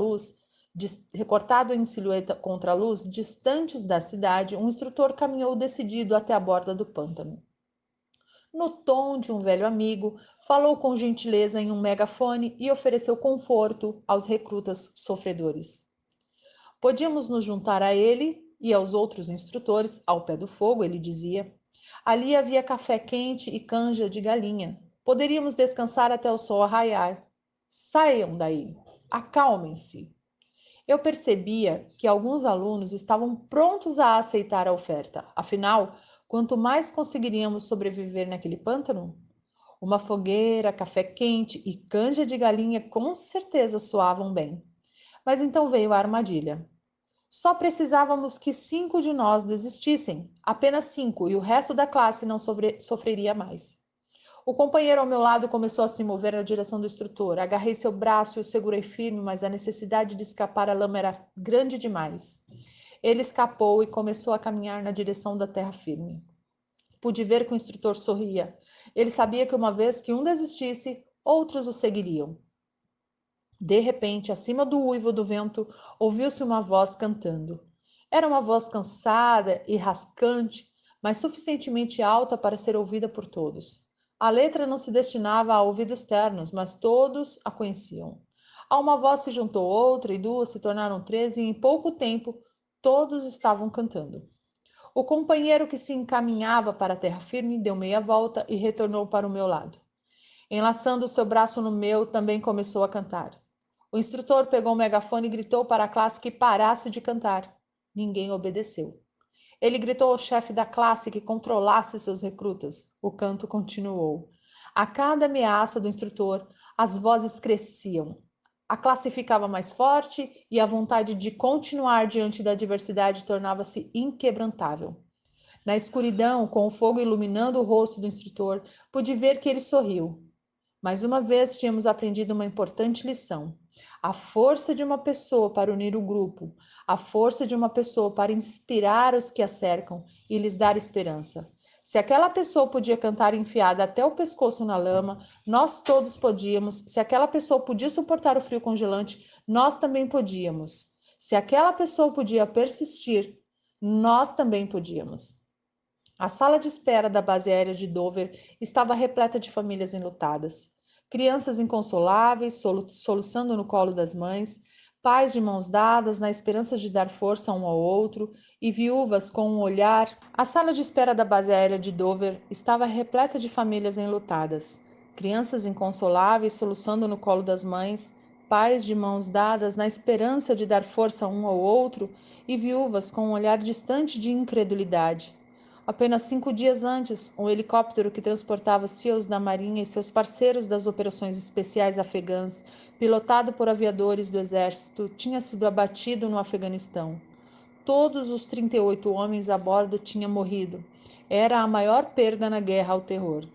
luz, distantes da cidade, um instrutor caminhou decidido até a borda do pântano. No tom de um velho amigo, falou com gentileza em um megafone e ofereceu conforto aos recrutas sofredores. Podíamos nos juntar a ele e aos outros instrutores ao pé do fogo, ele dizia. Ali havia café quente e canja de galinha. Poderíamos descansar até o sol arraiar. Saiam daí, acalmem-se. Eu percebia que alguns alunos estavam prontos a aceitar a oferta. Afinal, quanto mais conseguiríamos sobreviver naquele pântano? Uma fogueira, café quente e canja de galinha com certeza soavam bem. Mas então veio a armadilha. Só precisávamos que 5 de nós desistissem, apenas 5, e o resto da classe não sofreria mais. O companheiro ao meu lado começou a se mover na direção do instrutor. Agarrei seu braço e o segurei firme, mas a necessidade de escapar à lama era grande demais. Ele escapou e começou a caminhar na direção da terra firme. Pude ver que o instrutor sorria. Ele sabia que uma vez que um desistisse, outros o seguiriam. De repente, acima do uivo do vento, ouviu-se uma voz cantando. Era uma voz cansada e rascante, mas suficientemente alta para ser ouvida por todos. A letra não se destinava a ouvidos externos, mas todos a conheciam. A uma voz se juntou outra e duas se tornaram 13 e em pouco tempo todos estavam cantando. O companheiro que se encaminhava para a terra firme deu meia volta e retornou para o meu lado. Enlaçando seu braço no meu, também começou a cantar. O instrutor pegou o megafone e gritou para a classe que parasse de cantar. Ninguém obedeceu. Ele gritou ao chefe da classe que controlasse seus recrutas. O canto continuou. A cada ameaça do instrutor, as vozes cresciam. A classe ficava mais forte e a vontade de continuar diante da adversidade tornava-se inquebrantável. Na escuridão, com o fogo iluminando o rosto do instrutor, pude ver que ele sorriu. Mais uma vez tínhamos aprendido uma importante lição. A força de uma pessoa para unir o grupo, a força de uma pessoa para inspirar os que a cercam e lhes dar esperança. Se aquela pessoa podia cantar enfiada até o pescoço na lama, nós todos podíamos. Se aquela pessoa podia suportar o frio congelante, nós também podíamos. Se aquela pessoa podia persistir, nós também podíamos. A sala de espera da base aérea de Dover estava repleta de famílias enlutadas. Crianças inconsoláveis, soluçando no colo das mães, pais de mãos dadas na esperança de dar força um ao outro e viúvas com um olhar. A sala de espera da base aérea de Dover estava repleta de famílias enlutadas. Crianças inconsoláveis, soluçando no colo das mães, pais de mãos dadas na esperança de dar força um ao outro e viúvas com um olhar distante de incredulidade. Apenas 5 dias antes, um helicóptero que transportava SEALs da Marinha e seus parceiros das operações especiais afegãs, pilotado por aviadores do exército, tinha sido abatido no Afeganistão. Todos os 38 homens a bordo tinham morrido. Era a maior perda na guerra ao terror.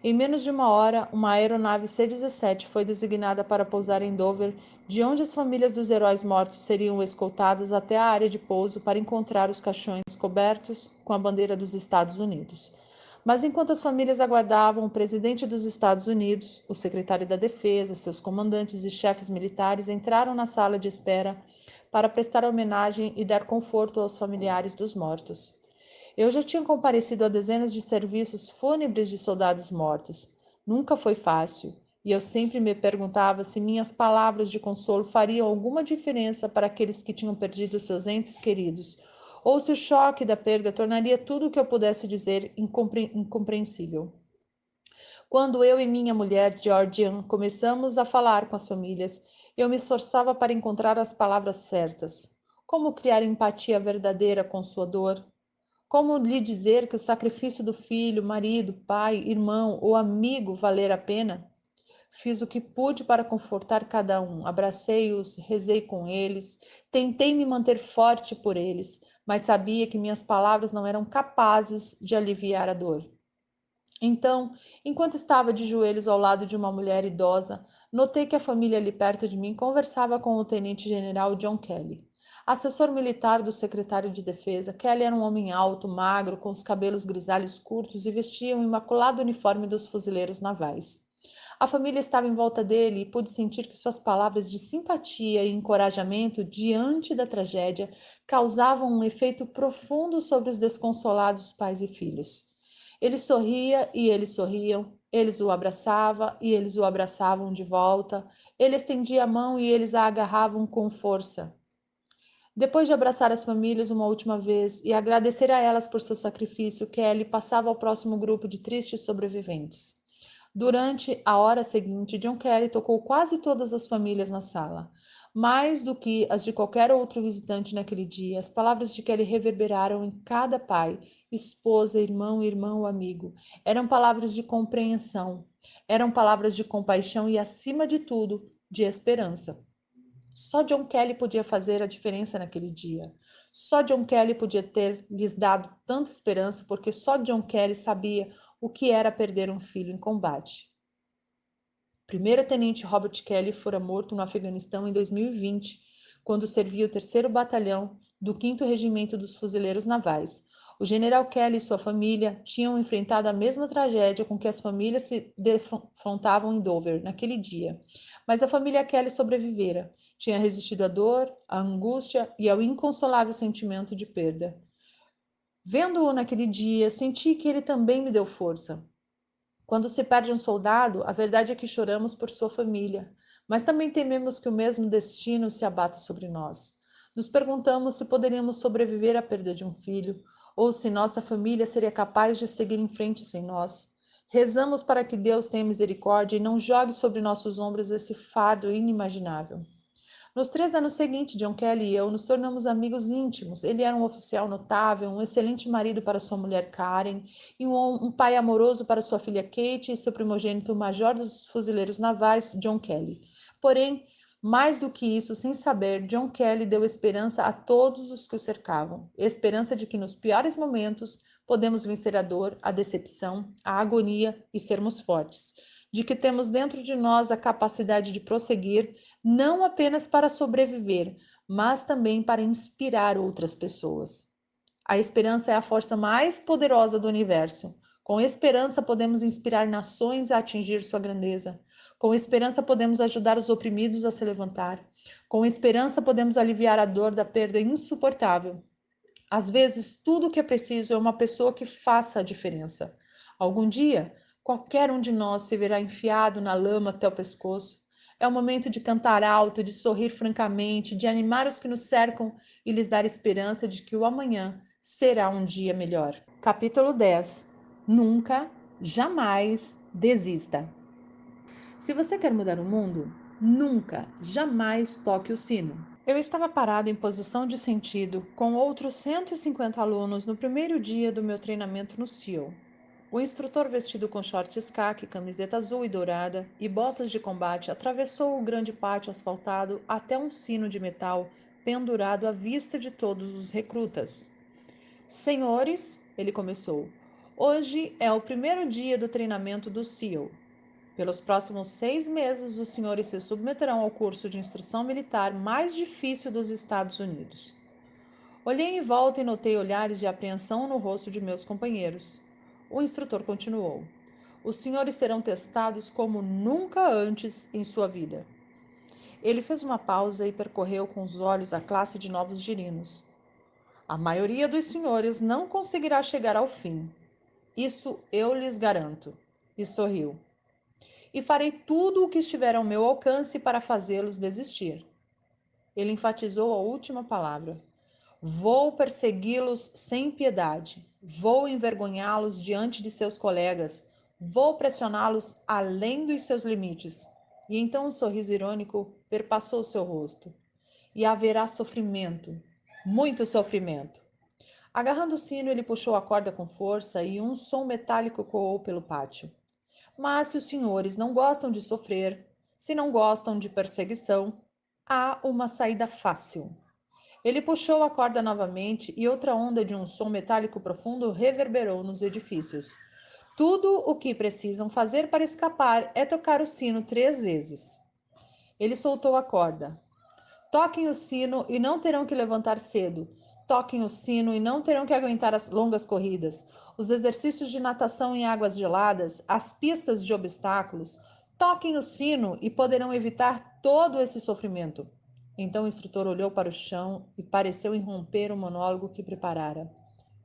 Em menos de uma hora, uma aeronave C-17 foi designada para pousar em Dover, de onde as famílias dos heróis mortos seriam escoltadas até a área de pouso para encontrar os caixões cobertos com a bandeira dos Estados Unidos. Mas enquanto as famílias aguardavam, o presidente dos Estados Unidos, o secretário da Defesa, seus comandantes e chefes militares entraram na sala de espera para prestar homenagem e dar conforto aos familiares dos mortos. Eu já tinha comparecido a dezenas de serviços fúnebres de soldados mortos. Nunca foi fácil, e eu sempre me perguntava se minhas palavras de consolo fariam alguma diferença para aqueles que tinham perdido seus entes queridos, ou se o choque da perda tornaria tudo o que eu pudesse dizer incompreensível. Quando eu e minha mulher, Georgian, começamos a falar com as famílias, eu me esforçava para encontrar as palavras certas. Como criar empatia verdadeira com sua dor? Como lhe dizer que o sacrifício do filho, marido, pai, irmão ou amigo valer a pena? Fiz o que pude para confortar cada um, abracei-os, rezei com eles, tentei me manter forte por eles, mas sabia que minhas palavras não eram capazes de aliviar a dor. Então, enquanto estava de joelhos ao lado de uma mulher idosa, notei que a família ali perto de mim conversava com o tenente-general John Kelly. Assessor militar do secretário de defesa, Kelly era um homem alto, magro, com os cabelos grisalhos curtos e vestia um imaculado uniforme dos fuzileiros navais. A família estava em volta dele e pôde sentir que suas palavras de simpatia e encorajamento diante da tragédia causavam um efeito profundo sobre os desconsolados pais e filhos. Ele sorria e eles sorriam, eles o abraçavam e eles o abraçavam de volta, ele estendia a mão e eles a agarravam com força. Depois de abraçar as famílias uma última vez e agradecer a elas por seu sacrifício, Kelly passava ao próximo grupo de tristes sobreviventes. Durante a hora seguinte, John Kelly tocou quase todas as famílias na sala. Mais do que as de qualquer outro visitante naquele dia, as palavras de Kelly reverberaram em cada pai, esposa, irmão, irmão ou amigo. Eram palavras de compreensão, eram palavras de compaixão e, acima de tudo, de esperança. Só John Kelly podia fazer a diferença naquele dia. Só John Kelly podia ter lhes dado tanta esperança, porque só John Kelly sabia o que era perder um filho em combate. Primeiro-tenente Robert Kelly fora morto no Afeganistão em 2020, quando servia o 3º Batalhão do 5º Regimento dos Fuzileiros Navais. O general Kelly e sua família tinham enfrentado a mesma tragédia com que as famílias se defrontavam em Dover naquele dia. Mas a família Kelly sobrevivera. Tinha resistido à dor, à angústia e ao inconsolável sentimento de perda. Vendo-o naquele dia, senti que ele também me deu força. Quando se perde um soldado, a verdade é que choramos por sua família, mas também tememos que o mesmo destino se abata sobre nós. Nos perguntamos se poderíamos sobreviver à perda de um filho, ou se nossa família seria capaz de seguir em frente sem nós. Rezamos para que Deus tenha misericórdia e não jogue sobre nossos ombros esse fardo inimaginável. Nos 3 anos seguintes, John Kelly e eu nos tornamos amigos íntimos. Ele era um oficial notável, um excelente marido para sua mulher Karen, e um pai amoroso para sua filha Kate e seu primogênito major dos fuzileiros navais, John Kelly. Porém, mais do que isso, sem saber, John Kelly deu esperança a todos os que o cercavam. Esperança de que nos piores momentos podemos vencer a dor, a decepção, a agonia e sermos fortes. De que temos dentro de nós a capacidade de prosseguir, não apenas para sobreviver, mas também para inspirar outras pessoas. A esperança é a força mais poderosa do universo. Com esperança podemos inspirar nações a atingir sua grandeza. Com esperança podemos ajudar os oprimidos a se levantar. Com esperança podemos aliviar a dor da perda insuportável. Às vezes, tudo o que é preciso é uma pessoa que faça a diferença. Algum dia, qualquer um de nós se verá enfiado na lama até o pescoço. É o momento de cantar alto, de sorrir francamente, de animar os que nos cercam e lhes dar esperança de que o amanhã será um dia melhor. Capítulo 10. Nunca, jamais desista. Se você quer mudar o mundo, nunca, jamais toque o sino. Eu estava parado em posição de sentido com outros 150 alunos no primeiro dia do meu treinamento no SEAL. O instrutor, vestido com shorts caqui, camiseta azul e dourada e botas de combate, atravessou o grande pátio asfaltado até um sino de metal pendurado à vista de todos os recrutas. Senhores, ele começou, hoje é o primeiro dia do treinamento do SEAL. Pelos próximos 6 meses, os senhores se submeterão ao curso de instrução militar mais difícil dos Estados Unidos. Olhei em volta e notei olhares de apreensão no rosto de meus companheiros. O instrutor continuou. Os senhores serão testados como nunca antes em sua vida. Ele fez uma pausa e percorreu com os olhos a classe de novos girinos. A maioria dos senhores não conseguirá chegar ao fim. Isso eu lhes garanto. E sorriu. E farei tudo o que estiver ao meu alcance para fazê-los desistir. Ele enfatizou a última palavra. Vou persegui-los sem piedade. Vou envergonhá-los diante de seus colegas. Vou pressioná-los além dos seus limites. E então um sorriso irônico perpassou seu rosto. E haverá sofrimento, muito sofrimento. Agarrando o sino, ele puxou a corda com força e um som metálico ecoou pelo pátio. Mas se os senhores não gostam de sofrer, se não gostam de perseguição, há uma saída fácil. Ele puxou a corda novamente e outra onda de um som metálico profundo reverberou nos edifícios. Tudo o que precisam fazer para escapar é tocar o sino 3 vezes. Ele soltou a corda. Toquem o sino e não terão que levantar cedo. Toquem o sino e não terão que aguentar as longas corridas, os exercícios de natação em águas geladas, as pistas de obstáculos. Toquem o sino e poderão evitar todo esse sofrimento. Então o instrutor olhou para o chão e pareceu interromper o monólogo que preparara.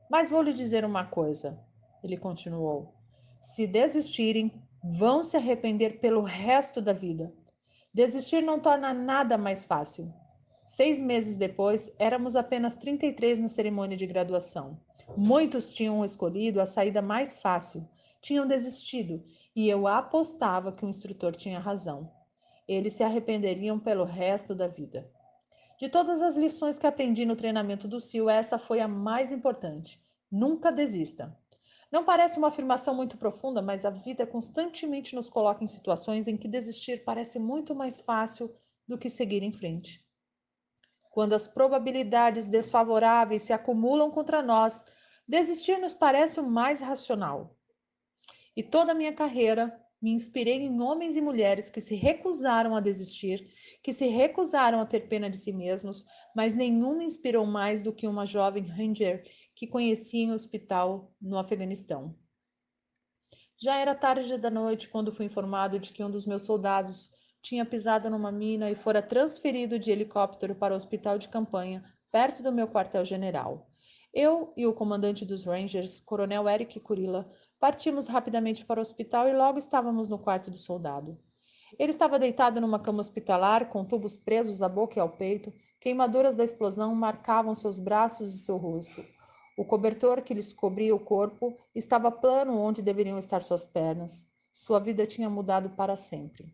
Mas vou lhe dizer uma coisa, ele continuou. Se desistirem, vão se arrepender pelo resto da vida. Desistir não torna nada mais fácil. 6 meses depois, éramos apenas 33 na cerimônia de graduação. Muitos tinham escolhido a saída mais fácil, tinham desistido, e eu apostava que o instrutor tinha razão. Eles se arrependeriam pelo resto da vida. De todas as lições que aprendi no treinamento do SEAL, essa foi a mais importante. Nunca desista. Não parece uma afirmação muito profunda, mas a vida constantemente nos coloca em situações em que desistir parece muito mais fácil do que seguir em frente. Quando as probabilidades desfavoráveis se acumulam contra nós, desistir nos parece o mais racional. E toda a minha carreira me inspirei em homens e mulheres que se recusaram a desistir, que se recusaram a ter pena de si mesmos, mas nenhum me inspirou mais do que uma jovem Ranger que conheci em um hospital no Afeganistão. Já era tarde da noite quando fui informado de que um dos meus soldados tinha pisado numa mina e fora transferido de helicóptero para o hospital de campanha, perto do meu quartel-general. Eu e o comandante dos Rangers, Coronel Eric Kurila, partimos rapidamente para o hospital e logo estávamos no quarto do soldado. Ele estava deitado numa cama hospitalar, com tubos presos à boca e ao peito. Queimaduras da explosão marcavam seus braços e seu rosto. O cobertor que lhes cobria o corpo estava plano onde deveriam estar suas pernas. Sua vida tinha mudado para sempre.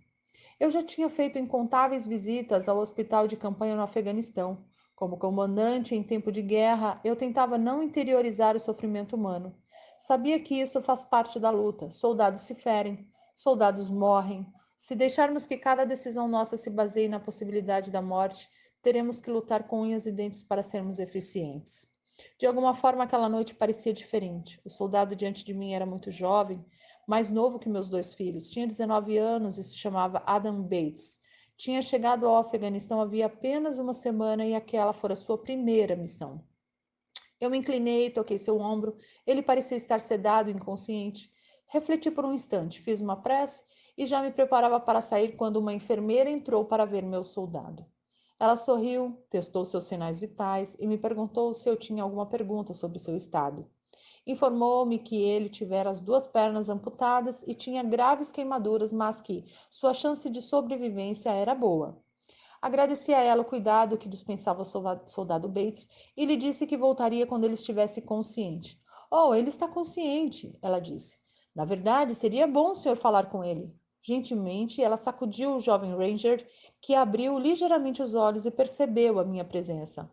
Eu já tinha feito incontáveis visitas ao hospital de campanha no Afeganistão. Como comandante em tempo de guerra, eu tentava não interiorizar o sofrimento humano. Sabia que isso faz parte da luta. Soldados se ferem, soldados morrem. Se deixarmos que cada decisão nossa se baseie na possibilidade da morte, teremos que lutar com unhas e dentes para sermos eficientes. De alguma forma, aquela noite parecia diferente. O soldado diante de mim era muito jovem, mais novo que meus 2 filhos. Tinha 19 anos e se chamava Adam Bates. Tinha chegado ao Afeganistão havia apenas uma semana e aquela fora sua primeira missão. Eu me inclinei, toquei seu ombro. Ele parecia estar sedado e inconsciente. Refleti por um instante, fiz uma prece e já me preparava para sair quando uma enfermeira entrou para ver meu soldado. Ela sorriu, testou seus sinais vitais e me perguntou se eu tinha alguma pergunta sobre seu estado. Informou-me que ele tivera as 2 pernas amputadas e tinha graves queimaduras, mas que sua chance de sobrevivência era boa. Agradeci a ela o cuidado que dispensava o soldado Bates e lhe disse que voltaria quando ele estivesse consciente. Oh, ele está consciente, ela disse. Na verdade, seria bom o senhor falar com ele. Gentilmente, ela sacudiu o jovem Ranger, que abriu ligeiramente os olhos e percebeu a minha presença.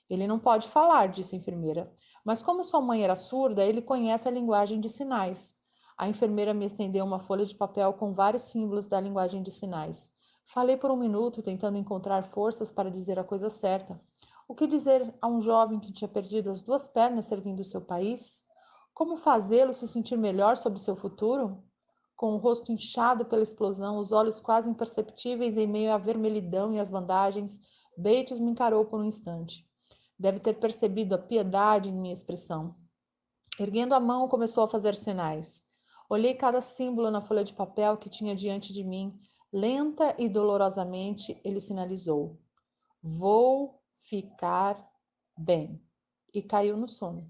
Ele não pode falar, disse a enfermeira, mas como sua mãe era surda, ele conhece a linguagem de sinais. A enfermeira me estendeu uma folha de papel com vários símbolos da linguagem de sinais. Falei por um minuto, tentando encontrar forças para dizer a coisa certa. O que dizer a um jovem que tinha perdido as 2 pernas servindo seu país? Como fazê-lo se sentir melhor sobre seu futuro? Com o rosto inchado pela explosão, os olhos quase imperceptíveis em meio à vermelhidão e às bandagens, Bates me encarou por um instante. Deve ter percebido a piedade em minha expressão. Erguendo a mão, começou a fazer sinais. Olhei cada símbolo na folha de papel que tinha diante de mim. Lenta e dolorosamente, ele sinalizou: Vou ficar bem. E caiu no sono.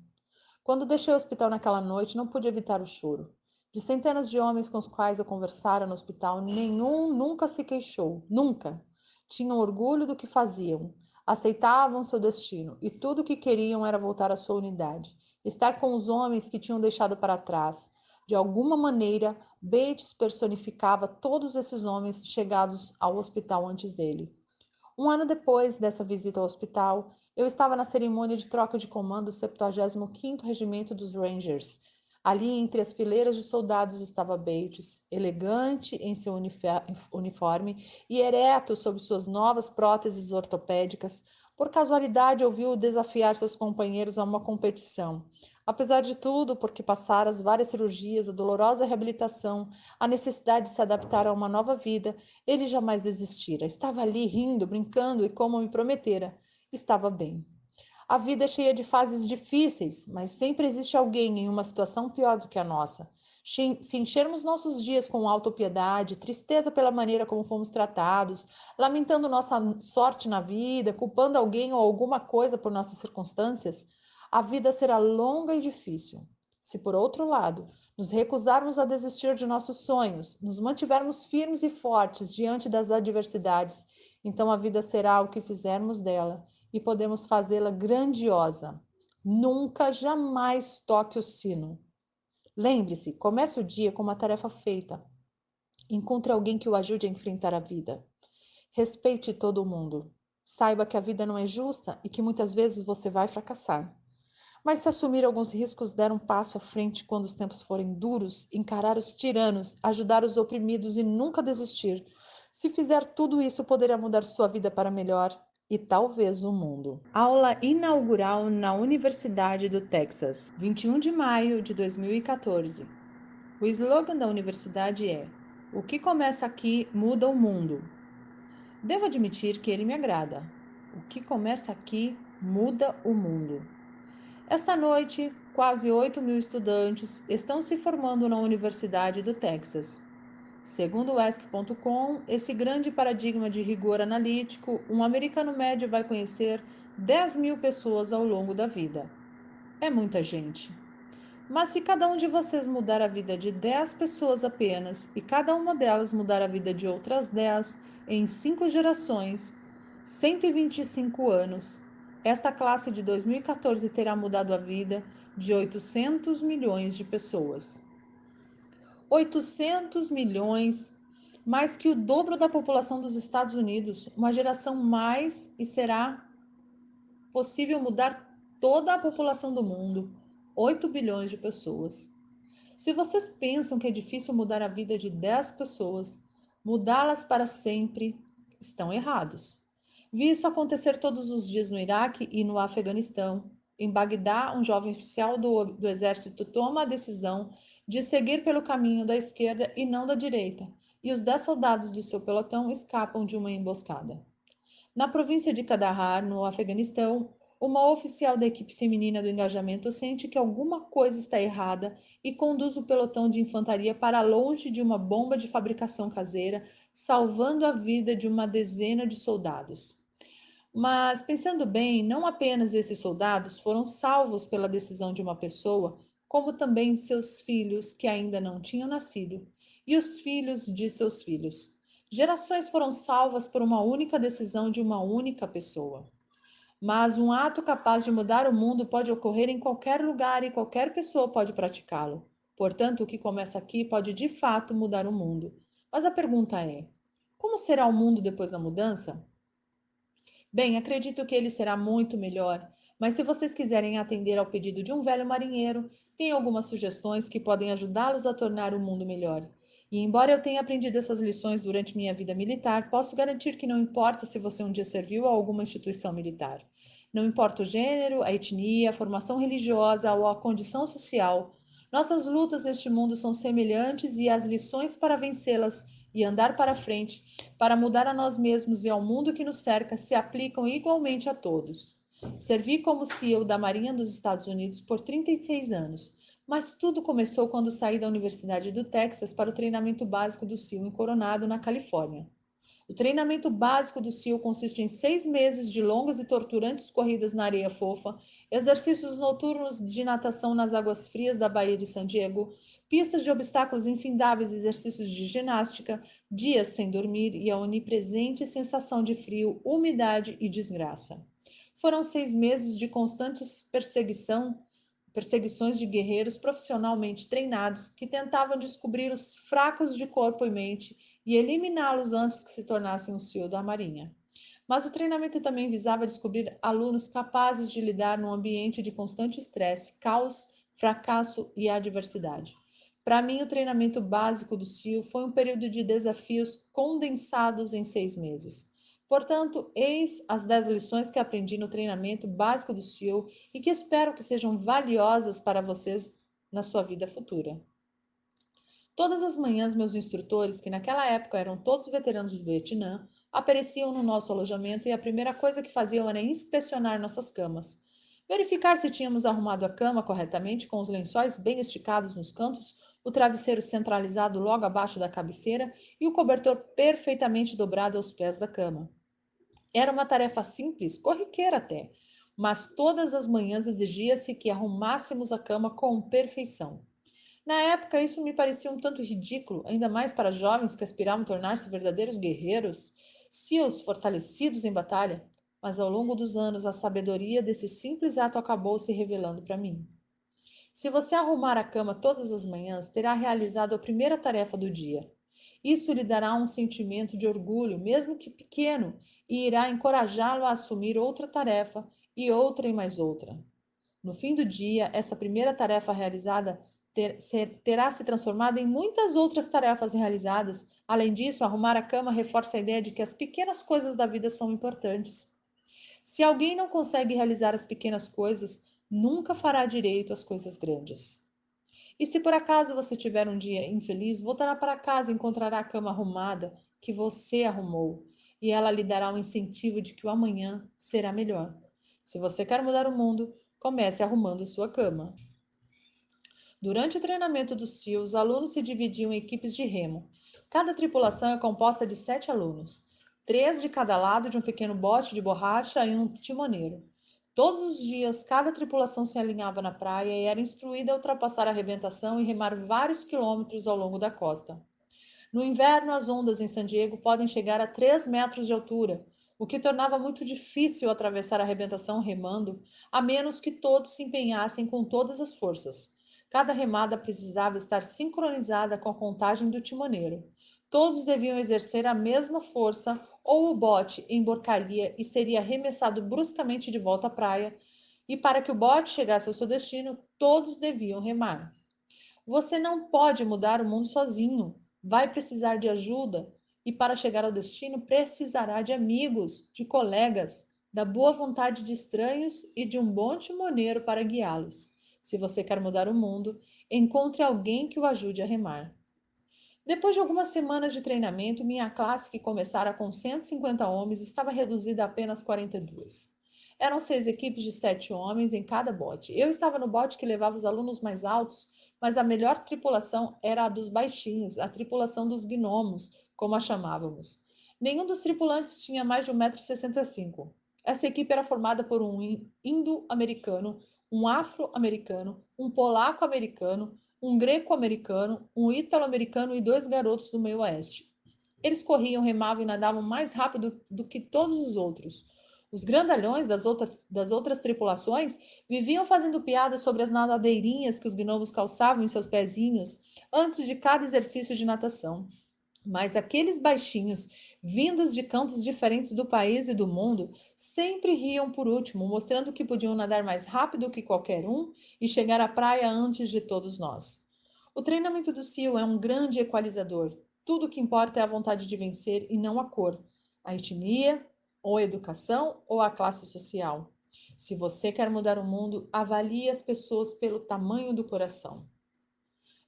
Quando deixei o hospital naquela noite, não pude evitar o choro. De centenas de homens com os quais eu conversara no hospital, nenhum nunca se queixou. Nunca. Tinham orgulho do que faziam. Aceitavam seu destino e tudo o que queriam era voltar à sua unidade, estar com os homens que tinham deixado para trás. De alguma maneira, Bates personificava todos esses homens chegados ao hospital antes dele. Um ano depois dessa visita ao hospital, eu estava na cerimônia de troca de comando do 75º Regimento dos Rangers. Ali, entre as fileiras de soldados, estava Bates, elegante em seu uniforme e ereto sob suas novas próteses ortopédicas. Por casualidade, ouviu desafiar seus companheiros a uma competição. Apesar de tudo, porque passara as várias cirurgias, a dolorosa reabilitação, a necessidade de se adaptar a uma nova vida, ele jamais desistira. Estava ali rindo, brincando e, como me prometera, estava bem. A vida é cheia de fases difíceis, mas sempre existe alguém em uma situação pior do que a nossa. Se enchermos nossos dias com autopiedade, tristeza pela maneira como fomos tratados, lamentando nossa sorte na vida, culpando alguém ou alguma coisa por nossas circunstâncias, a vida será longa e difícil. Se, por outro lado, nos recusarmos a desistir de nossos sonhos, nos mantivermos firmes e fortes diante das adversidades, então a vida será o que fizermos dela e podemos fazê-la grandiosa. Nunca, jamais toque o sino. Lembre-se, comece o dia com uma tarefa feita. Encontre alguém que o ajude a enfrentar a vida. Respeite todo mundo. Saiba que a vida não é justa e que muitas vezes você vai fracassar. Mas se assumir alguns riscos, der um passo à frente quando os tempos forem duros, encarar os tiranos, ajudar os oprimidos e nunca desistir, se fizer tudo isso, poderá mudar sua vida para melhor e talvez o mundo. Aula inaugural na Universidade do Texas, 21 de maio de 2014. O slogan da universidade é: "O que começa aqui muda o mundo". Devo admitir que ele me agrada. O que começa aqui muda o mundo. Esta noite, quase 8.000 estudantes estão se formando na Universidade do Texas. Segundo o ESC.com, esse grande paradigma de rigor analítico, um americano médio vai conhecer 10.000 pessoas ao longo da vida. É muita gente. Mas se cada um de vocês mudar a vida de 10 pessoas apenas e cada uma delas mudar a vida de outras 10 em 5 gerações, 125 anos, esta classe de 2014 terá mudado a vida de 800 milhões de pessoas. 800 milhões, mais que o dobro da população dos Estados Unidos, uma geração mais, e será possível mudar toda a população do mundo, 8 bilhões de pessoas. Se vocês pensam que é difícil mudar a vida de 10 pessoas, mudá-las para sempre, estão errados. Vi isso acontecer todos os dias no Iraque e no Afeganistão. Em Bagdá, um jovem oficial do exército toma a decisão de seguir pelo caminho da esquerda e não da direita, e os 10 soldados do seu pelotão escapam de uma emboscada. Na província de Kandahar, no Afeganistão, uma oficial da equipe feminina do engajamento sente que alguma coisa está errada e conduz o pelotão de infantaria para longe de uma bomba de fabricação caseira, salvando a vida de uma dezena de soldados. Mas, pensando bem, não apenas esses soldados foram salvos pela decisão de uma pessoa, como também seus filhos que ainda não tinham nascido, e os filhos de seus filhos. Gerações foram salvas por uma única decisão de uma única pessoa. Mas um ato capaz de mudar o mundo pode ocorrer em qualquer lugar e qualquer pessoa pode praticá-lo. Portanto, o que começa aqui pode de fato mudar o mundo. Mas a pergunta é: como será o mundo depois da mudança? Bem, acredito que ele será muito melhor, mas se vocês quiserem atender ao pedido de um velho marinheiro, tem algumas sugestões que podem ajudá-los a tornar o mundo melhor. E embora eu tenha aprendido essas lições durante minha vida militar, posso garantir que não importa se você um dia serviu a alguma instituição militar. Não importa o gênero, a etnia, a formação religiosa ou a condição social, nossas lutas neste mundo são semelhantes e as lições para vencê-las e andar para frente, para mudar a nós mesmos e ao mundo que nos cerca, se aplicam igualmente a todos. Servi como CEO da Marinha dos Estados Unidos por 36 anos, mas tudo começou quando saí da Universidade do Texas para o treinamento básico do SEAL em Coronado, na Califórnia. O treinamento básico do SEAL consiste em 6 meses de longas e torturantes corridas na areia fofa, exercícios noturnos de natação nas águas frias da Baía de San Diego, pistas de obstáculos infindáveis, exercícios de ginástica, dias sem dormir e a onipresente sensação de frio, umidade e desgraça. Foram 6 meses de constantes perseguições de guerreiros profissionalmente treinados que tentavam descobrir os fracos de corpo e mente e eliminá-los antes que se tornassem um CEO da Marinha. Mas o treinamento também visava descobrir alunos capazes de lidar num ambiente de constante estresse, caos, fracasso e adversidade. Para mim, o treinamento básico do SEAL foi um período de desafios condensados em 6 meses. Portanto, eis as 10 lições que aprendi no treinamento básico do SEAL e que espero que sejam valiosas para vocês na sua vida futura. Todas as manhãs, meus instrutores, que naquela época eram todos veteranos do Vietnã, apareciam no nosso alojamento e a primeira coisa que faziam era inspecionar nossas camas. Verificar se tínhamos arrumado a cama corretamente, com os lençóis bem esticados nos cantos, o travesseiro centralizado logo abaixo da cabeceira e o cobertor perfeitamente dobrado aos pés da cama. Era uma tarefa simples, corriqueira até, mas todas as manhãs exigia-se que arrumássemos a cama com perfeição. Na época, isso me parecia um tanto ridículo, ainda mais para jovens que aspiravam a tornar-se verdadeiros guerreiros, seals fortalecidos em batalha. Mas ao longo dos anos, a sabedoria desse simples ato acabou se revelando para mim. Se você arrumar a cama todas as manhãs, terá realizado a primeira tarefa do dia. Isso lhe dará um sentimento de orgulho, mesmo que pequeno, e irá encorajá-lo a assumir outra tarefa e mais outra. No fim do dia, essa primeira tarefa realizada terá se transformado em muitas outras tarefas realizadas. Além disso, arrumar a cama reforça a ideia de que as pequenas coisas da vida são importantes. Se alguém não consegue realizar as pequenas coisas, nunca fará direito às coisas grandes. E se por acaso você tiver um dia infeliz, voltará para casa e encontrará a cama arrumada que você arrumou, e ela lhe dará um incentivo de que o amanhã será melhor. Se você quer mudar o mundo, comece arrumando sua cama. Durante o treinamento do SEAL, os alunos se dividiam em equipes de remo. Cada tripulação é composta de 7 alunos, 3 de cada lado de um pequeno bote de borracha e um timoneiro. Todos os dias, cada tripulação se alinhava na praia e era instruída a ultrapassar a arrebentação e remar vários quilômetros ao longo da costa. No inverno, as ondas em San Diego podem chegar a 3 metros de altura, o que tornava muito difícil atravessar a arrebentação remando, a menos que todos se empenhassem com todas as forças. Cada remada precisava estar sincronizada com a contagem do timoneiro. Todos deviam exercer a mesma força, ou o bote emborcaria e seria arremessado bruscamente de volta à praia, e para que o bote chegasse ao seu destino, todos deviam remar. Você não pode mudar o mundo sozinho. Vai precisar de ajuda e, para chegar ao destino, precisará de amigos, de colegas, da boa vontade de estranhos e de um bom timoneiro para guiá-los. Se você quer mudar o mundo, encontre alguém que o ajude a remar. Depois de algumas semanas de treinamento, minha classe, que começara com 150 homens, estava reduzida a apenas 42. Eram 6 equipes de 7 homens em cada bote. Eu estava no bote que levava os alunos mais altos, mas a melhor tripulação era a dos baixinhos, a tripulação dos gnomos, como a chamávamos. Nenhum dos tripulantes tinha mais de 1,65 m. Essa equipe era formada por um indo-americano, um afro-americano, um polaco-americano, um greco-americano, um ítalo-americano e 2 garotos do meio oeste. Eles corriam, remavam e nadavam mais rápido do que todos os outros. Os grandalhões das outras tripulações viviam fazendo piadas sobre as nadadeirinhas que os gnomos calçavam em seus pezinhos antes de cada exercício de natação. Mas aqueles baixinhos, vindos de cantos diferentes do país e do mundo, sempre riam por último, mostrando que podiam nadar mais rápido que qualquer um e chegar à praia antes de todos nós. O treinamento do SEAL é um grande equalizador. Tudo o que importa é a vontade de vencer e não a cor, a etnia, ou a educação, ou a classe social. Se você quer mudar o mundo, avalie as pessoas pelo tamanho do coração.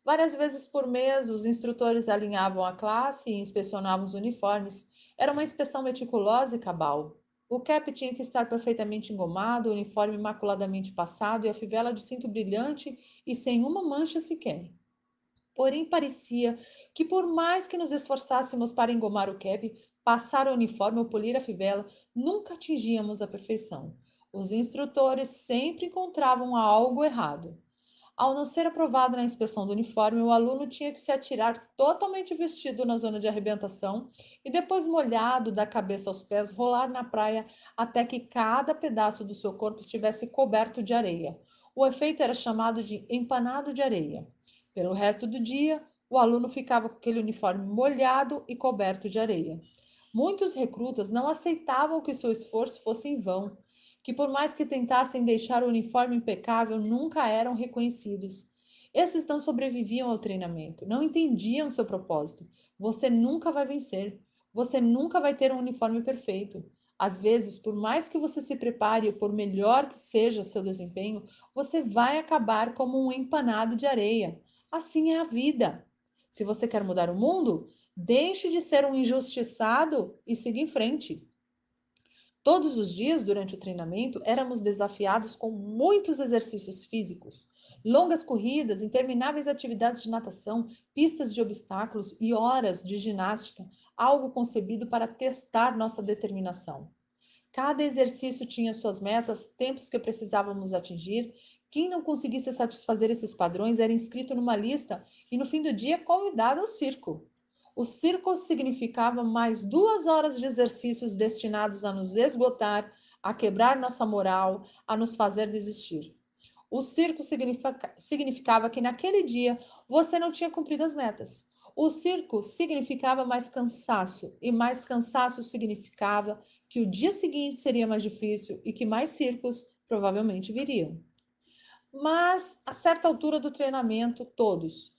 Várias vezes por mês, os instrutores alinhavam a classe e inspecionavam os uniformes. Era uma inspeção meticulosa e cabal. O cap tinha que estar perfeitamente engomado, o uniforme imaculadamente passado e a fivela de cinto brilhante e sem uma mancha sequer. Porém, parecia que, por mais que nos esforçássemos para engomar o cap, passar o uniforme ou polir a fivela, nunca atingíamos a perfeição. Os instrutores sempre encontravam algo errado. Ao não ser aprovado na inspeção do uniforme, o aluno tinha que se atirar totalmente vestido na zona de arrebentação e depois, molhado da cabeça aos pés, rolar na praia até que cada pedaço do seu corpo estivesse coberto de areia. O efeito era chamado de empanado de areia. Pelo resto do dia, o aluno ficava com aquele uniforme molhado e coberto de areia. Muitos recrutas não aceitavam que seu esforço fosse em vão, que por mais que tentassem deixar o uniforme impecável, nunca eram reconhecidos. Esses não sobreviviam ao treinamento, não entendiam seu propósito. Você nunca vai vencer. Você nunca vai ter um uniforme perfeito. Às vezes, por mais que você se prepare, por melhor que seja seu desempenho, você vai acabar como um empanado de areia. Assim é a vida. Se você quer mudar o mundo, deixe de ser um injustiçado e siga em frente. Todos os dias, durante o treinamento, éramos desafiados com muitos exercícios físicos, longas corridas, intermináveis atividades de natação, pistas de obstáculos e horas de ginástica, algo concebido para testar nossa determinação. Cada exercício tinha suas metas, tempos que precisávamos atingir. Quem não conseguisse satisfazer esses padrões era inscrito numa lista e, no fim do dia, convidado ao circo. O circo significava mais 2 horas de exercícios destinados a nos esgotar, a quebrar nossa moral, a nos fazer desistir. O circo significava que naquele dia você não tinha cumprido as metas. O circo significava mais cansaço, e mais cansaço significava que o dia seguinte seria mais difícil e que mais circos provavelmente viriam. Mas, a certa altura do treinamento, todos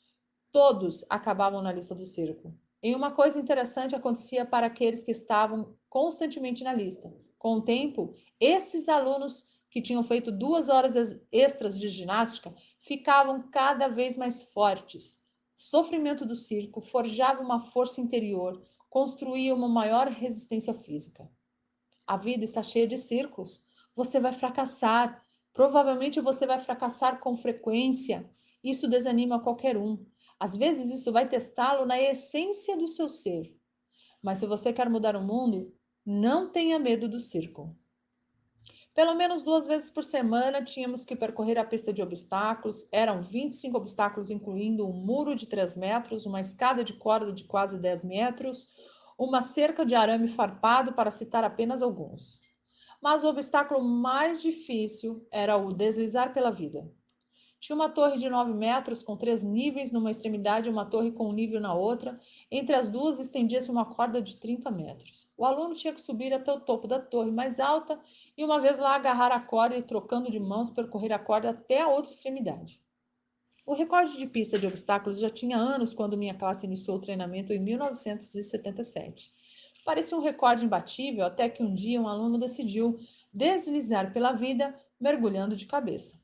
acabavam na lista do circo. E uma coisa interessante acontecia para aqueles que estavam constantemente na lista. Com o tempo, esses alunos que tinham feito 2 horas extras de ginástica ficavam cada vez mais fortes. O sofrimento do circo forjava uma força interior, construía uma maior resistência física. A vida está cheia de circos. Você vai fracassar. Provavelmente você vai fracassar com frequência. Isso desanima qualquer um. Às vezes isso vai testá-lo na essência do seu ser. Mas se você quer mudar o mundo, não tenha medo do circo. Pelo menos 2 vezes por semana tínhamos que percorrer a pista de obstáculos. Eram 25 obstáculos, incluindo um muro de 3 metros, uma escada de corda de quase 10 metros, uma cerca de arame farpado, para citar apenas alguns. Mas o obstáculo mais difícil era o deslizar pela vida. Tinha uma torre de 9 metros com 3 níveis numa extremidade e uma torre com um nível na outra. Entre as duas estendia-se uma corda de 30 metros. O aluno tinha que subir até o topo da torre mais alta e, uma vez lá, agarrar a corda e, trocando de mãos, percorrer a corda até a outra extremidade. O recorde de pista de obstáculos já tinha anos quando minha classe iniciou o treinamento em 1977. Parecia um recorde imbatível até que um dia um aluno decidiu deslizar pela vida mergulhando de cabeça.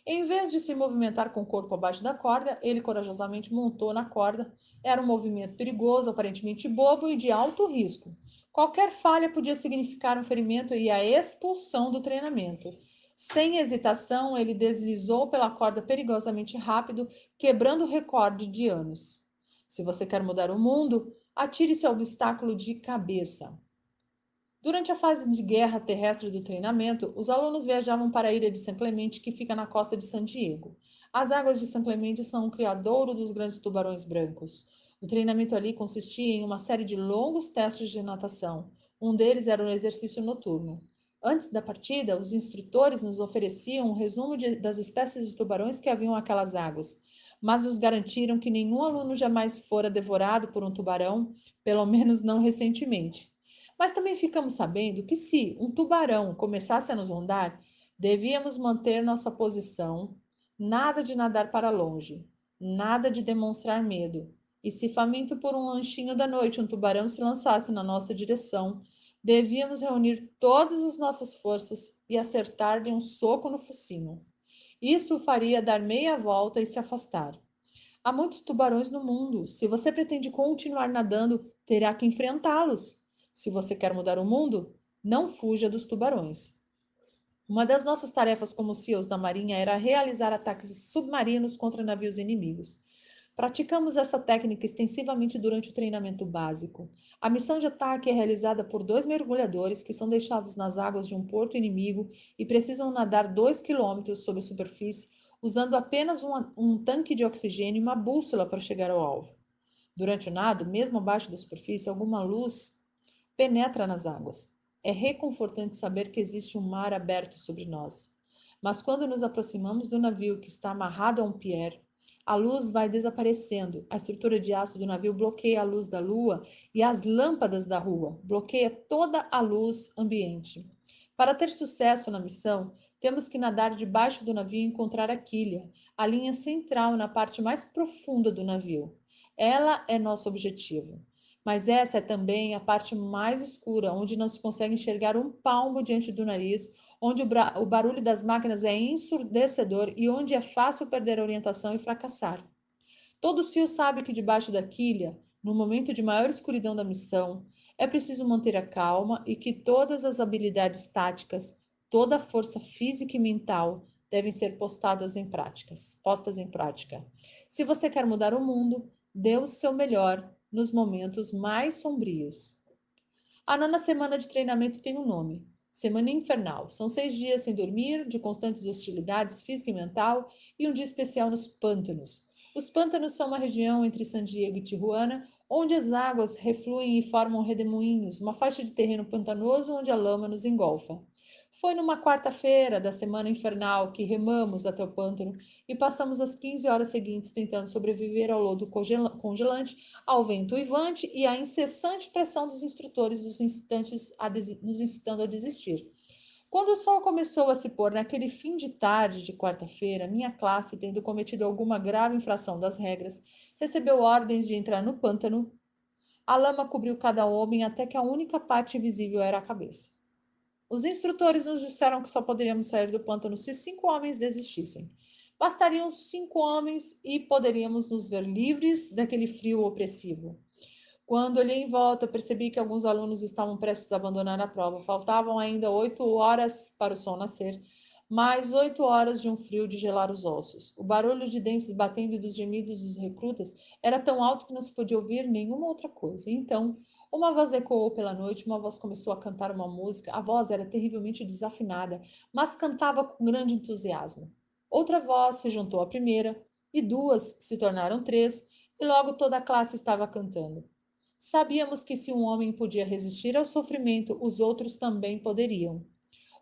Em vez de se movimentar com o corpo abaixo da corda, ele corajosamente montou na corda. Era um movimento perigoso, aparentemente bobo e de alto risco. Qualquer falha podia significar um ferimento e a expulsão do treinamento. Sem hesitação, ele deslizou pela corda perigosamente rápido, quebrando o recorde de anos. Se você quer mudar o mundo, atire-se ao obstáculo de cabeça. Durante a fase de guerra terrestre do treinamento, os alunos viajavam para a ilha de San Clemente, que fica na costa de San Diego. As águas de San Clemente são um criadouro dos grandes tubarões brancos. O treinamento ali consistia em uma série de longos testes de natação. Um deles era um exercício noturno. Antes da partida, os instrutores nos ofereciam um resumo das espécies de tubarões que haviam aquelas águas, mas nos garantiram que nenhum aluno jamais fora devorado por um tubarão, pelo menos não recentemente. Mas também ficamos sabendo que, se um tubarão começasse a nos rondar, devíamos manter nossa posição, nada de nadar para longe, nada de demonstrar medo. E se, faminto por um lanchinho da noite, um tubarão se lançasse na nossa direção, devíamos reunir todas as nossas forças e acertar-lhe um soco no focinho. Isso o faria dar meia volta e se afastar. Há muitos tubarões no mundo. Se você pretende continuar nadando, terá que enfrentá-los. Se você quer mudar o mundo, não fuja dos tubarões. Uma das nossas tarefas como SEALs da Marinha era realizar ataques submarinos contra navios inimigos. Praticamos essa técnica extensivamente durante o treinamento básico. A missão de ataque é realizada por 2 mergulhadores que são deixados nas águas de um porto inimigo e precisam nadar 2 quilômetros sob a superfície, usando apenas um tanque de oxigênio e uma bússola para chegar ao alvo. Durante o nado, mesmo abaixo da superfície, alguma luz penetra nas águas. É reconfortante saber que existe um mar aberto sobre nós. Mas quando nos aproximamos do navio que está amarrado a um pier, a luz vai desaparecendo. A estrutura de aço do navio bloqueia a luz da lua e as lâmpadas da rua, bloqueia toda a luz ambiente. Para ter sucesso na missão, temos que nadar debaixo do navio e encontrar a quilha, a linha central na parte mais profunda do navio. Ela é nosso objetivo. Mas essa é também a parte mais escura, onde não se consegue enxergar um palmo diante do nariz, onde o barulho das máquinas é ensurdecedor e onde é fácil perder a orientação e fracassar. Todo SEAL sabe que debaixo da quilha, no momento de maior escuridão da missão, É preciso manter a calma e que todas as habilidades táticas, toda a força física e mental devem ser postas em prática. Se você quer mudar o mundo, dê o seu melhor nos momentos mais sombrios. A nona semana de treinamento tem um nome: Semana Infernal. São 6 dias sem dormir, de constantes hostilidades física e mental, e um dia especial nos pântanos. Os pântanos são uma região entre San Diego e Tijuana, onde as águas refluem e formam redemoinhos, uma faixa de terreno pantanoso onde a lama nos engolfa. Foi numa quarta-feira da semana infernal que remamos até o pântano e passamos as 15 horas seguintes tentando sobreviver ao lodo congelante, ao vento uivante e à incessante pressão dos instrutores nos incitando a desistir. Quando o sol começou a se pôr naquele fim de tarde de quarta-feira, minha classe, tendo cometido alguma grave infração das regras, recebeu ordens de entrar no pântano. A lama cobriu cada homem até que a única parte visível era a cabeça. Os instrutores nos disseram que só poderíamos sair do pântano se 5 homens desistissem. Bastariam 5 homens e poderíamos nos ver livres daquele frio opressivo. Quando olhei em volta, percebi que alguns alunos estavam prestes a abandonar a prova. Faltavam ainda 8 horas para o sol nascer, mais 8 horas de um frio de gelar os ossos. O barulho de dentes batendo e dos gemidos dos recrutas era tão alto que não se podia ouvir nenhuma outra coisa. Então, uma voz ecoou pela noite, uma voz começou a cantar uma música. A voz era terrivelmente desafinada, mas cantava com grande entusiasmo. Outra voz se juntou à primeira, e duas se tornaram 3, e logo toda a classe estava cantando. Sabíamos que se um homem podia resistir ao sofrimento, os outros também poderiam.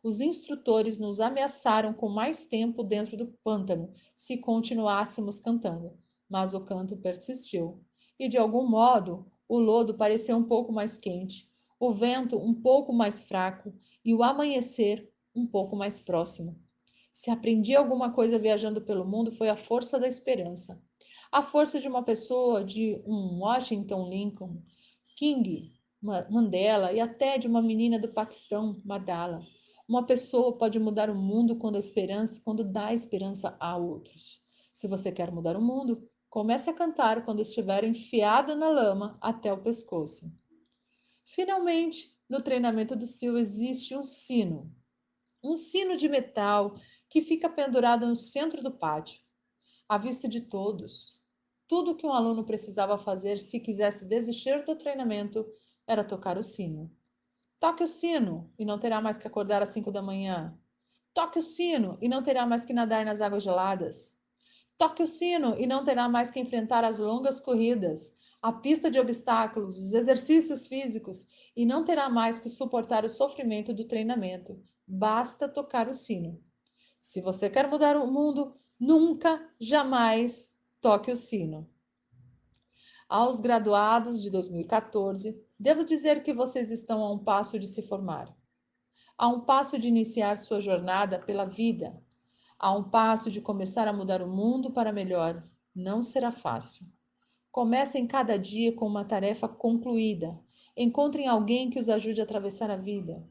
Os instrutores nos ameaçaram com mais tempo dentro do pântano se continuássemos cantando, mas o canto persistiu. E de algum modo, o lodo parecia um pouco mais quente, o vento um pouco mais fraco e o amanhecer um pouco mais próximo. Se aprendi alguma coisa viajando pelo mundo foi a força da esperança. A força de uma pessoa, de um Washington Lincoln, King, Mandela e até de uma menina do Paquistão, Madala. Uma pessoa pode mudar o mundo quando dá esperança a outros. Se você quer mudar o mundo, comece a cantar quando estiver enfiado na lama até o pescoço. Finalmente, no treinamento do SEAL existe um sino de metal que fica pendurado no centro do pátio, à vista de todos. Tudo que um aluno precisava fazer se quisesse desistir do treinamento era tocar o sino. Toque o sino e não terá mais que acordar às 5 da manhã. Toque o sino e não terá mais que nadar nas águas geladas. Toque o sino e não terá mais que enfrentar as longas corridas, a pista de obstáculos, os exercícios físicos e não terá mais que suportar o sofrimento do treinamento. Basta tocar o sino. Se você quer mudar o mundo, nunca, jamais toque o sino. Aos graduados de 2014, devo dizer que vocês estão a um passo de se formar, a um passo de iniciar sua jornada pela vida, a um passo de começar a mudar o mundo para melhor. Não será fácil. Comecem cada dia com uma tarefa concluída. Encontrem alguém que os ajude a atravessar a vida.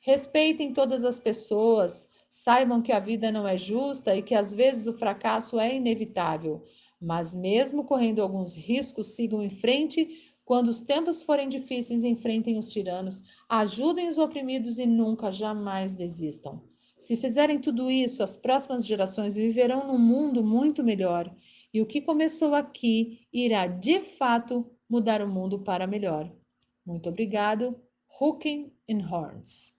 Respeitem todas as pessoas. Saibam que a vida não é justa e que às vezes o fracasso é inevitável. Mas mesmo correndo alguns riscos, sigam em frente. Quando os tempos forem difíceis, enfrentem os tiranos, ajudem os oprimidos e nunca, jamais desistam. Se fizerem tudo isso, as próximas gerações viverão num mundo muito melhor. E o que começou aqui irá, de fato, mudar o mundo para melhor. Muito obrigado. Hooking in Horns.